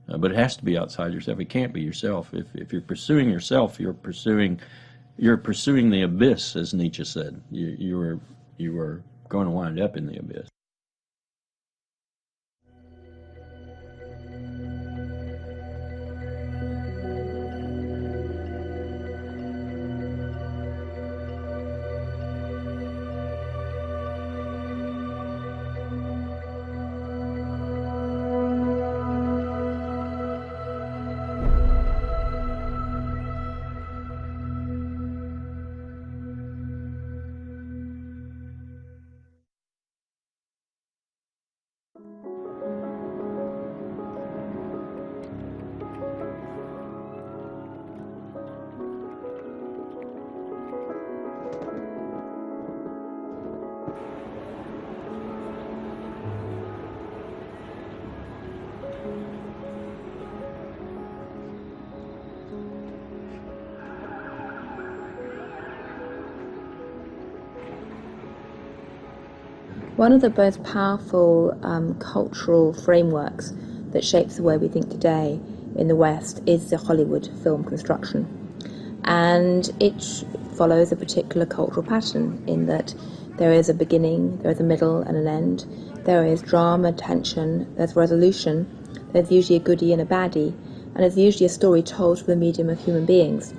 But it has to be outside yourself. It can't be yourself. If you're pursuing yourself, you're pursuing the abyss, as Nietzsche said. You are going to wind up in the abyss. One of the most powerful cultural frameworks that shapes the way we think today in the West is the Hollywood film construction. And it follows a particular cultural pattern in that there is a beginning, there is a middle and an end, there is drama, tension, there's resolution, there's usually a goodie and a baddie, and there's usually a story told through the medium of human beings.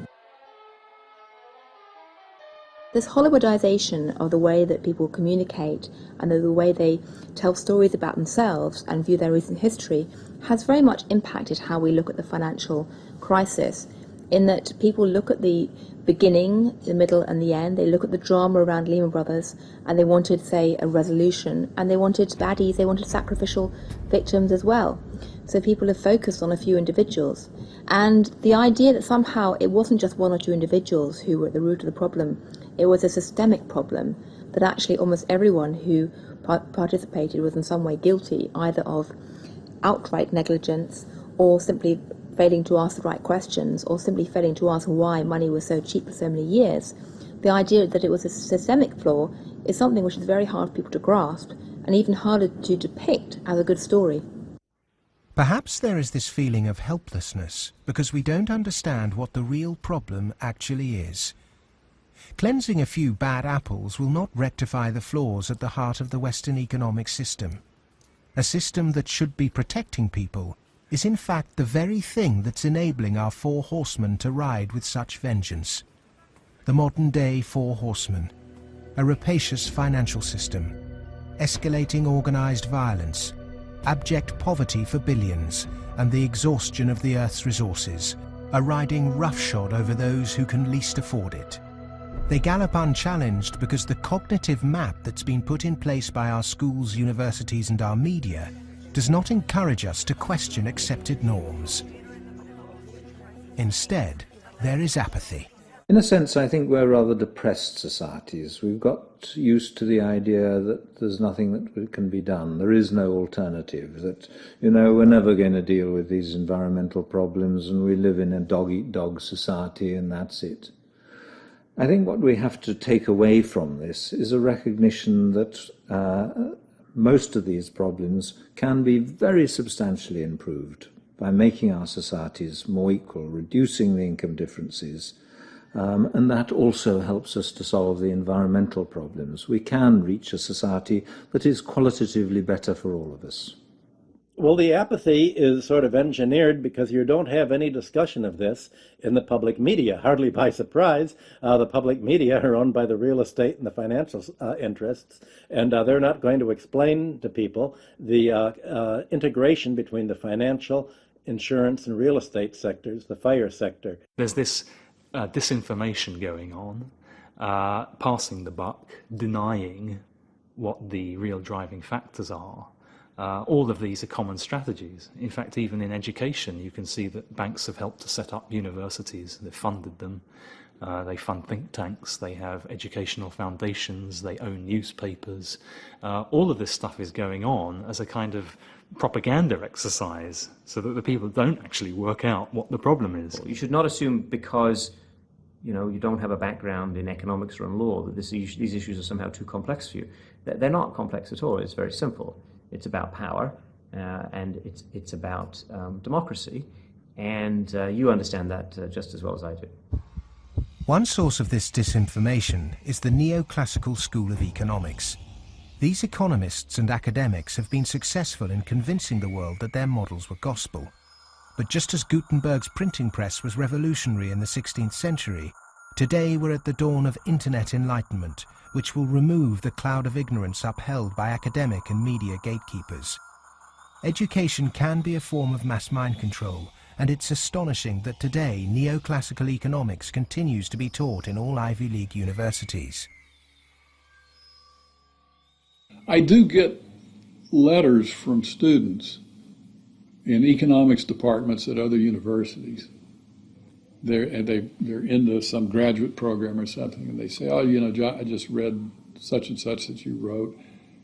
This Hollywoodization of the way that people communicate and the way they tell stories about themselves and view their recent history has very much impacted how we look at the financial crisis, in that people look at the beginning, the middle and the end. They look at the drama around Lehman Brothers and they wanted, say, a resolution, and they wanted baddies, they wanted sacrificial victims as well. So people have focused on a few individuals. And the idea that somehow it wasn't just one or two individuals who were at the root of the problem, it was a systemic problem, that actually almost everyone who participated was in some way guilty, either of outright negligence or simply failing to ask the right questions or simply failing to ask why money was so cheap for so many years. The idea that it was a systemic flaw is something which is very hard for people to grasp and even harder to depict as a good story. Perhaps there is this feeling of helplessness because we don't understand what the real problem actually is. Cleansing a few bad apples will not rectify the flaws at the heart of the Western economic system. A system that should be protecting people is in fact the very thing that's enabling our four horsemen to ride with such vengeance. The modern-day four horsemen: a rapacious financial system, escalating organized violence, abject poverty for billions, and the exhaustion of the Earth's resources, are riding roughshod over those who can least afford it. They gallop unchallenged because the cognitive map that's been put in place by our schools, universities and our media does not encourage us to question accepted norms. Instead, there is apathy. In a sense, I think we're rather depressed societies. We've got used to the idea that there's nothing that can be done. There is no alternative, that, we're never going to deal with these environmental problems and we live in a dog-eat-dog society and that's it. I think what we have to take away from this is a recognition that most of these problems can be very substantially improved by making our societies more equal, reducing the income differences, and that also helps us to solve the environmental problems. We can reach a society that is qualitatively better for all of us. Well, the apathy is sort of engineered because you don't have any discussion of this in the public media, hardly by surprise. The public media are owned by the real estate and the financial interests, and they're not going to explain to people the integration between the financial, insurance, and real estate sectors, the FIRE sector. There's this disinformation going on, passing the buck, denying what the real driving factors are. All of these are common strategies. In fact, even in education, you can see that banks have helped to set up universities. They've funded them. They fund think tanks. They have educational foundations. They own newspapers. All of this stuff is going on as a kind of propaganda exercise so that the people don't actually work out what the problem is. You should not assume because you don't have a background in economics or in law that these issues are somehow too complex for you. They're not complex at all. It's very simple. It's about power, and it's about democracy, and you understand that just as well as I do. One source of this disinformation is the neoclassical school of economics. These economists and academics have been successful in convincing the world that their models were gospel. But just as Gutenberg's printing press was revolutionary in the 16th century, today we're at the dawn of internet enlightenment, which will remove the cloud of ignorance upheld by academic and media gatekeepers. Education can be a form of mass mind control, and it's astonishing that today neoclassical economics continues to be taught in all Ivy League universities. I do get letters from students in economics departments at other universities. They're into some graduate program or something, and they say, oh, John, I just read such and such that you wrote,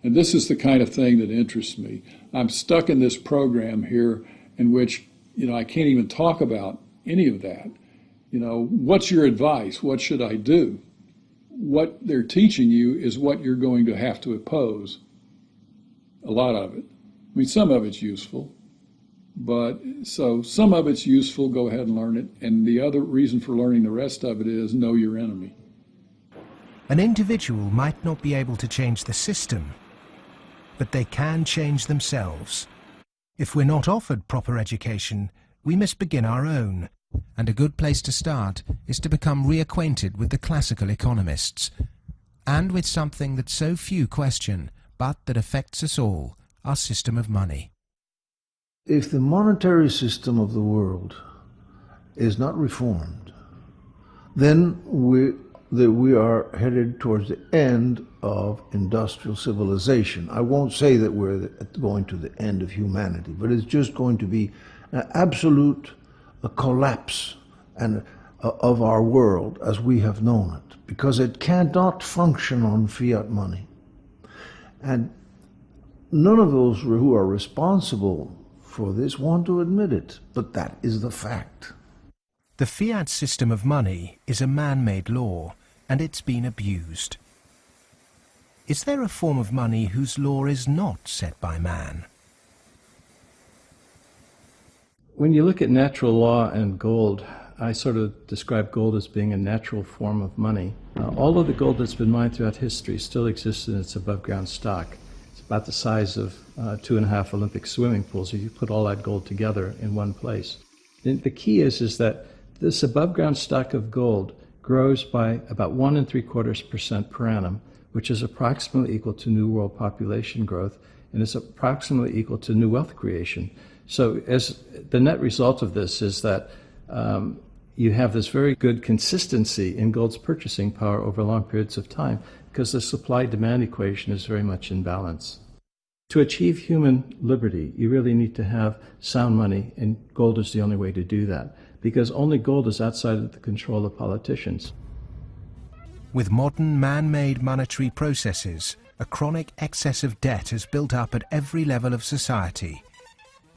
and this is the kind of thing that interests me. I'm stuck in this program here in which, I can't even talk about any of that. What's your advice? What should I do? What they're teaching you is what you're going to have to oppose, a lot of it. I mean, some of it's useful. But so some of it's useful, go ahead and learn it. And the other reason for learning the rest of it is know your enemy. An individual might not be able to change the system, but they can change themselves. If we're not offered proper education, we must begin our own. And a good place to start is to become reacquainted with the classical economists, and with something that so few question, but that affects us all, our system of money. If the monetary system of the world is not reformed, then we are headed towards the end of industrial civilization. I won't say that we're going to the end of humanity, but it's just going to be an absolute collapse of our world as we have known it, because it cannot function on fiat money. And none of those who are responsible for this want to admit it, but that is the fact. The fiat system of money is a man-made law, and it's been abused. Is there a form of money whose law is not set by man? When you look at natural law and gold, I sort of describe gold as being a natural form of money. All of the gold that's been mined throughout history still exists in its above-ground stock. It's about the size of 2.5 Olympic swimming pools if you put all that gold together in one place. And the key is that this above-ground stock of gold grows by about 1 3/4% per annum, which is approximately equal to new world population growth, and is approximately equal to new wealth creation. So as the net result of this is that you have this very good consistency in gold's purchasing power over long periods of time, because the supply-demand equation is very much in balance. To achieve human liberty, you really need to have sound money, and gold is the only way to do that, because only gold is outside of the control of politicians. With modern man-made monetary processes, a chronic excess of debt has built up at every level of society.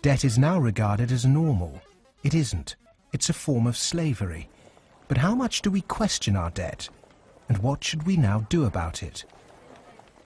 Debt is now regarded as normal. It isn't. It's a form of slavery. But how much do we question our debt? And what should we now do about it?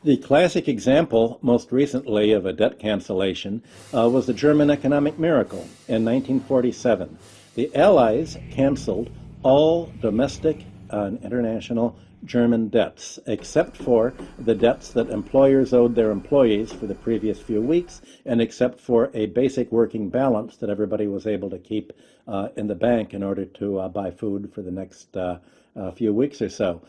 The classic example, most recently, of a debt cancellation was the German economic miracle in 1947. The Allies canceled all domestic and international German debts, except for the debts that employers owed their employees for the previous few weeks, and except for a basic working balance that everybody was able to keep in the bank in order to buy food for the next few weeks or so.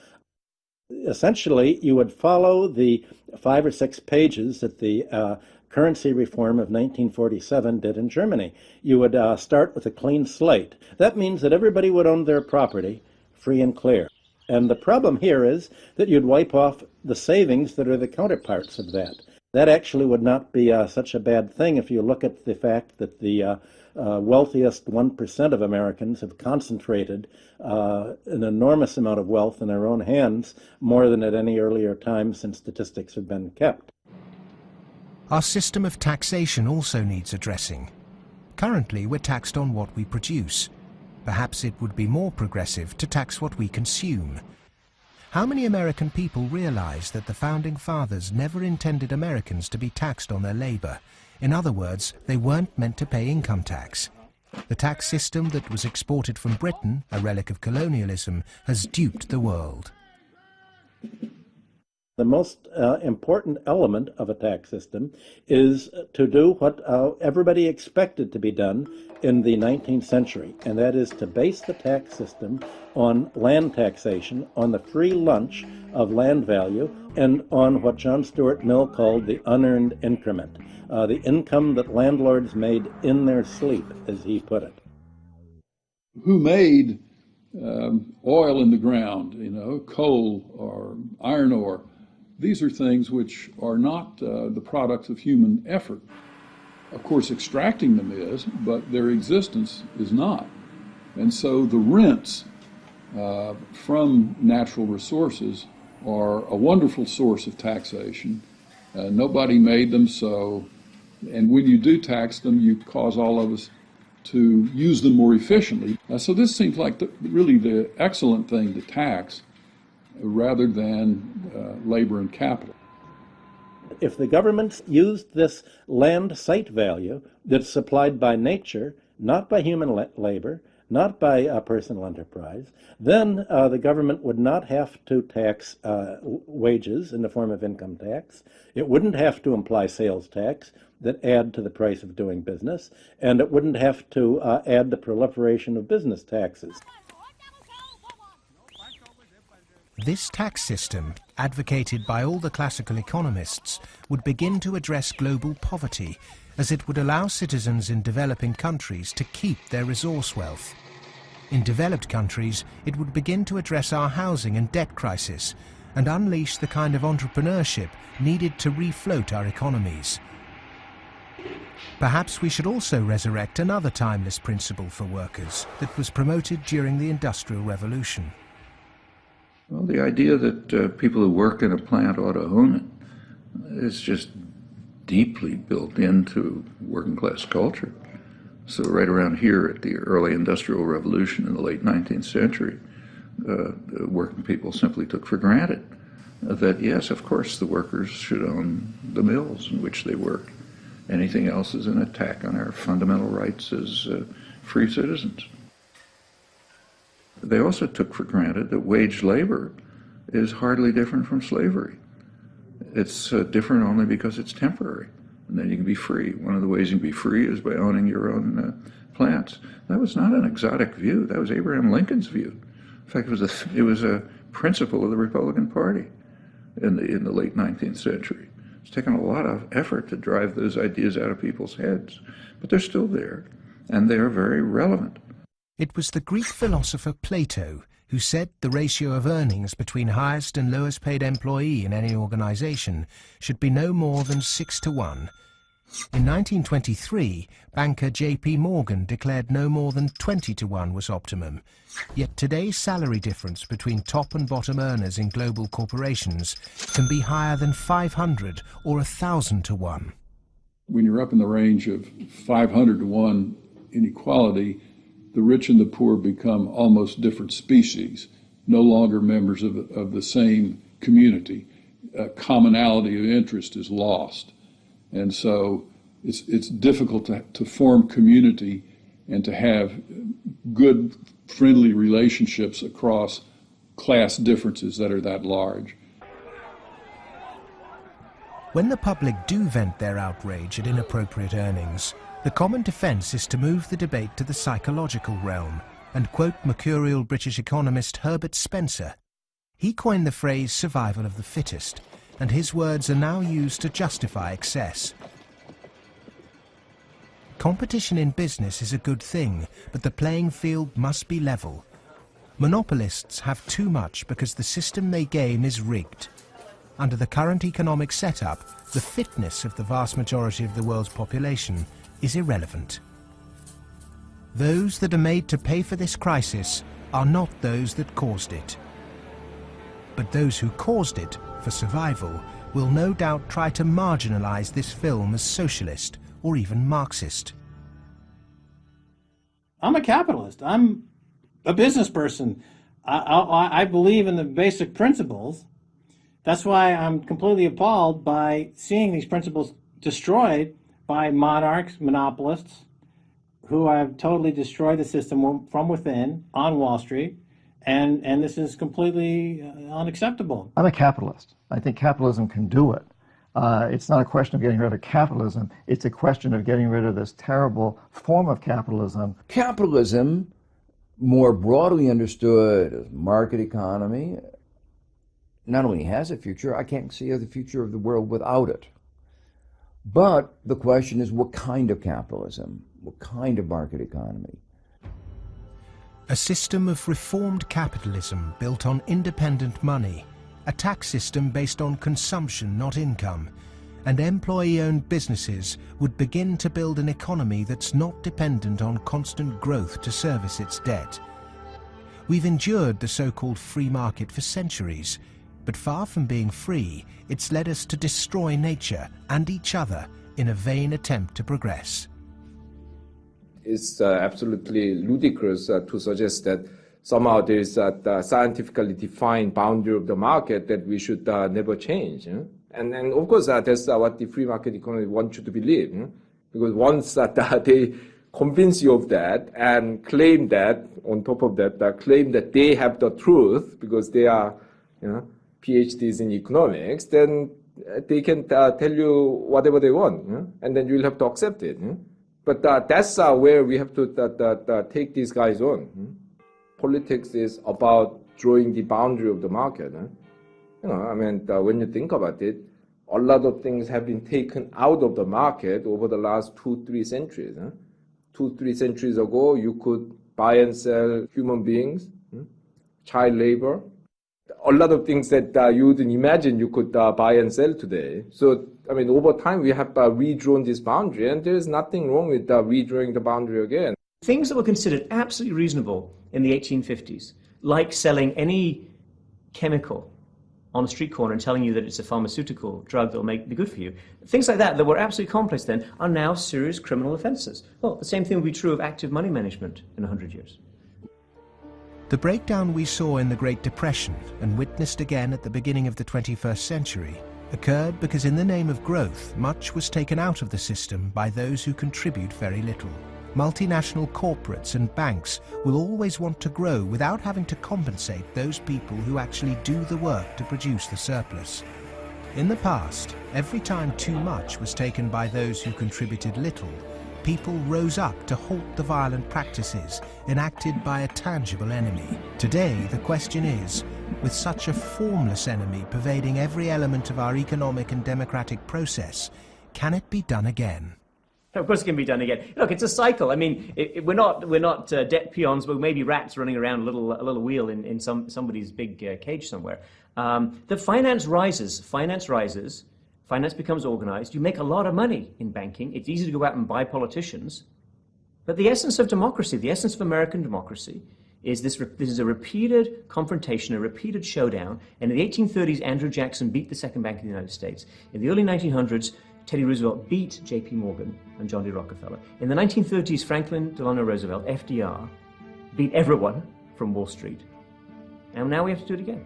Essentially, you would follow the 5 or 6 pages that the currency reform of 1947 did in Germany. You would start with a clean slate. That means that everybody would own their property free and clear. And the problem here is that you'd wipe off the savings that are the counterparts of that. That actually would not be such a bad thing if you look at the fact that the wealthiest 1% of Americans have concentrated an enormous amount of wealth in their own hands, more than at any earlier time since statistics have been kept. Our system of taxation also needs addressing. Currently, we're taxed on what we produce. Perhaps it would be more progressive to tax what we consume. How many American people realize that the Founding Fathers never intended Americans to be taxed on their labor? In other words, they weren't meant to pay income tax. The tax system that was exported from Britain, a relic of colonialism, has duped the world. The most important element of a tax system is to do what everybody expected to be done in the 19th century, and that is to base the tax system on land taxation, on the free lunch of land value, and on what John Stuart Mill called the unearned increment, the income that landlords made in their sleep, as he put it. Who made oil in the ground, coal or iron ore? These are things which are not the products of human effort. Of course, extracting them is, but their existence is not. And so the rents from natural resources are a wonderful source of taxation. Nobody made them, so, and when you do tax them, you cause all of us to use them more efficiently. So this seems like really the excellent thing to tax rather than labor and capital. If the government used this land site value that's supplied by nature, not by human labor, not by personal enterprise, then the government would not have to tax wages in the form of income tax. It wouldn't have to imply sales tax that add to the price of doing business, and it wouldn't have to add the proliferation of business taxes. This tax system, advocated by all the classical economists, would begin to address global poverty, as it would allow citizens in developing countries to keep their resource wealth. In developed countries, it would begin to address our housing and debt crisis and unleash the kind of entrepreneurship needed to refloat our economies. Perhaps we should also resurrect another timeless principle for workers that was promoted during the Industrial Revolution. Well, the idea that people who work in a plant ought to own it is just deeply built into working class culture. So right around here at the early Industrial Revolution in the late 19th century, the working people simply took for granted that, yes, of course, the workers should own the mills in which they work. Anything else is an attack on our fundamental rights as free citizens. They also took for granted that wage labor is hardly different from slavery. It's different only because it's temporary, and then you can be free. One of the ways you can be free is by owning your own plants. That was not an exotic view. That was Abraham Lincoln's view. In fact, it was a principle of the Republican Party in the late 19th century. It's taken a lot of effort to drive those ideas out of people's heads, but they're still there, and they are very relevant. It was the Greek philosopher Plato who said the ratio of earnings between highest and lowest paid employee in any organization should be no more than 6 to 1. In 1923, banker J.P. Morgan declared no more than 20 to 1 was optimum. Yet today's salary difference between top and bottom earners in global corporations can be higher than 500 or 1,000 to 1. When you're up in the range of 500 to 1 inequality, the rich and the poor become almost different species, no longer members of the same community. commonality of interest is lost. And so it's difficult to form community and to have good, friendly relationships across class differences that are that large. When the public do vent their outrage at inappropriate earnings, the common defence is to move the debate to the psychological realm and quote mercurial British economist Herbert Spencer. He coined the phrase survival of the fittest, and his words are now used to justify excess. Competition in business is a good thing, but the playing field must be level. Monopolists have too much because the system they game is rigged. Under the current economic setup, the fitness of the vast majority of the world's population is irrelevant. Those that are made to pay for this crisis are not those that caused it. But those who caused it, for survival, will no doubt try to marginalize this film as socialist or even Marxist. I'm a capitalist. I'm a business person. I believe in the basic principles. That's why I'm completely appalled by seeing these principles destroyed by monarchs, monopolists, who have totally destroyed the system from within on Wall Street, and this is completely unacceptable. I'm a capitalist. I think capitalism can do it. It's not a question of getting rid of capitalism. It's a question of getting rid of this terrible form of capitalism. Capitalism, more broadly understood as market economy, not only has a future, I can't see the future of the world without it. But the question is, what kind of capitalism? What kind of market economy? A system of reformed capitalism built on independent money, a tax system based on consumption, not income, and employee-owned businesses would begin to build an economy that's not dependent on constant growth to service its debt. We've endured the so-called free market for centuries, but far from being free, it's led us to destroy nature and each other in a vain attempt to progress. It's absolutely ludicrous to suggest that somehow there is a scientifically defined boundary of the market that we should never change. And of course, that's what the free market economy wants you to believe. Because once they convince you of that and claim that, on top of that, claim that they have the truth because they are PhDs in economics, then they can tell you whatever they want, and then you'll have to accept it. But that's where we have to take these guys on. Politics is about drawing the boundary of the market. When you think about it, a lot of things have been taken out of the market over the last 2-3 centuries. 2-3 centuries ago, you could buy and sell human beings, child labor, a lot of things that you wouldn't imagine you could buy and sell today. So, over time, we have redrawn this boundary, and there is nothing wrong with redrawing the boundary again. Things that were considered absolutely reasonable in the 1850s, like selling any chemical on a street corner and telling you that it's a pharmaceutical drug that will be good for you, things like that were absolutely commonplace then, are now serious criminal offences. Well, the same thing will be true of active money management in 100 years. The breakdown we saw in the Great Depression and witnessed again at the beginning of the 21st century occurred because in the name of growth, much was taken out of the system by those who contribute very little. Multinational corporates and banks will always want to grow without having to compensate those people who actually do the work to produce the surplus. In the past, every time too much was taken by those who contributed little, people rose up to halt the violent practices enacted by a tangible enemy. Today, the question is, with such a formless enemy pervading every element of our economic and democratic process, can it be done again? Of course it can be done again. Look, it's a cycle. We're not debt peons, but maybe rats running around a little wheel in somebody's big cage somewhere. The finance rises. Finance becomes organized. You make a lot of money in banking. It's easy to go out and buy politicians. But the essence of democracy, the essence of American democracy, is this is a repeated confrontation, a repeated showdown. And in the 1830s, Andrew Jackson beat the second bank of the United States. In the early 1900s, Teddy Roosevelt beat J.P. Morgan and John D. Rockefeller. In the 1930s, Franklin Delano Roosevelt, FDR, beat everyone from Wall Street. And now we have to do it again.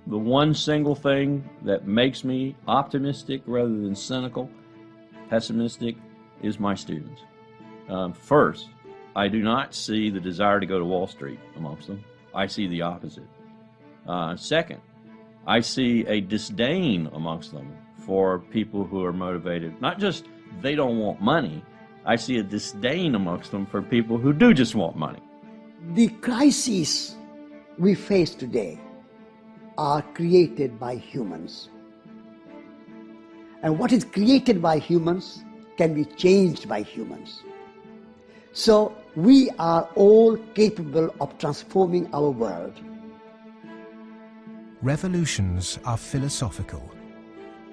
the one single thing that makes me optimistic rather than cynical, pessimistic, is my students. First, I do not see the desire to go to Wall Street amongst them. I see the opposite. Second, I see a disdain amongst them for people who are motivated. Not just they don't want money, I see a disdain amongst them for people who do just want money. The crises we face today are created by humans. And what is created by humans can be changed by humans. So we are all capable of transforming our world. Revolutions are philosophical.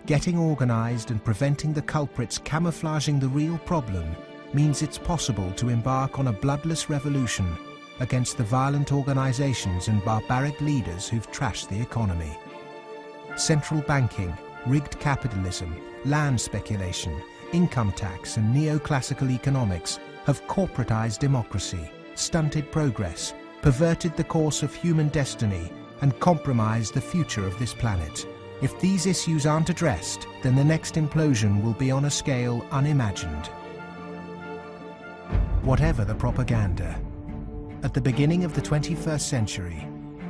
Getting organized and preventing the culprits camouflaging the real problem means it's possible to embark on a bloodless revolution against the violent organizations and barbaric leaders who've trashed the economy. Central banking, rigged capitalism, land speculation, income tax and neoclassical economics have corporatized democracy, stunted progress, perverted the course of human destiny and compromised the future of this planet. If these issues aren't addressed, then the next implosion will be on a scale unimagined. Whatever the propaganda, at the beginning of the 21st century,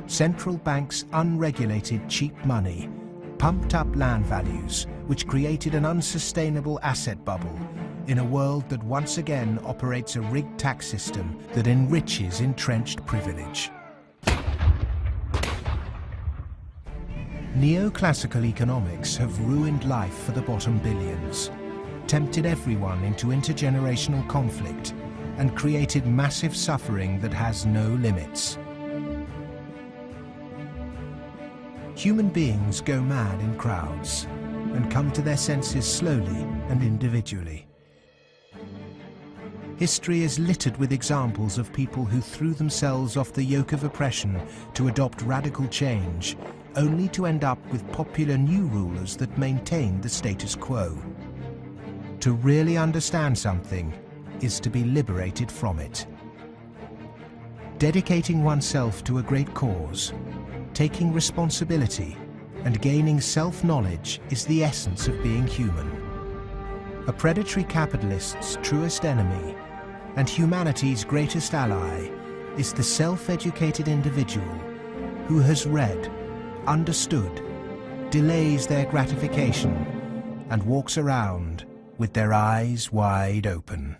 central banks' unregulated cheap money pumped up land values, which created an unsustainable asset bubble in a world that once again operates a rigged tax system that enriches entrenched privilege. Neoclassical economics have ruined life for the bottom billions, tempted everyone into intergenerational conflict, and created massive suffering that has no limits. Human beings go mad in crowds and come to their senses slowly and individually. History is littered with examples of people who threw themselves off the yoke of oppression to adopt radical change, only to end up with popular new rulers that maintain the status quo. To really understand something is to be liberated from it. Dedicating oneself to a great cause, taking responsibility, and gaining self-knowledge is the essence of being human. A predatory capitalist's truest enemy and humanity's greatest ally is the self-educated individual who has read, understood, delays their gratification, and walks around with their eyes wide open.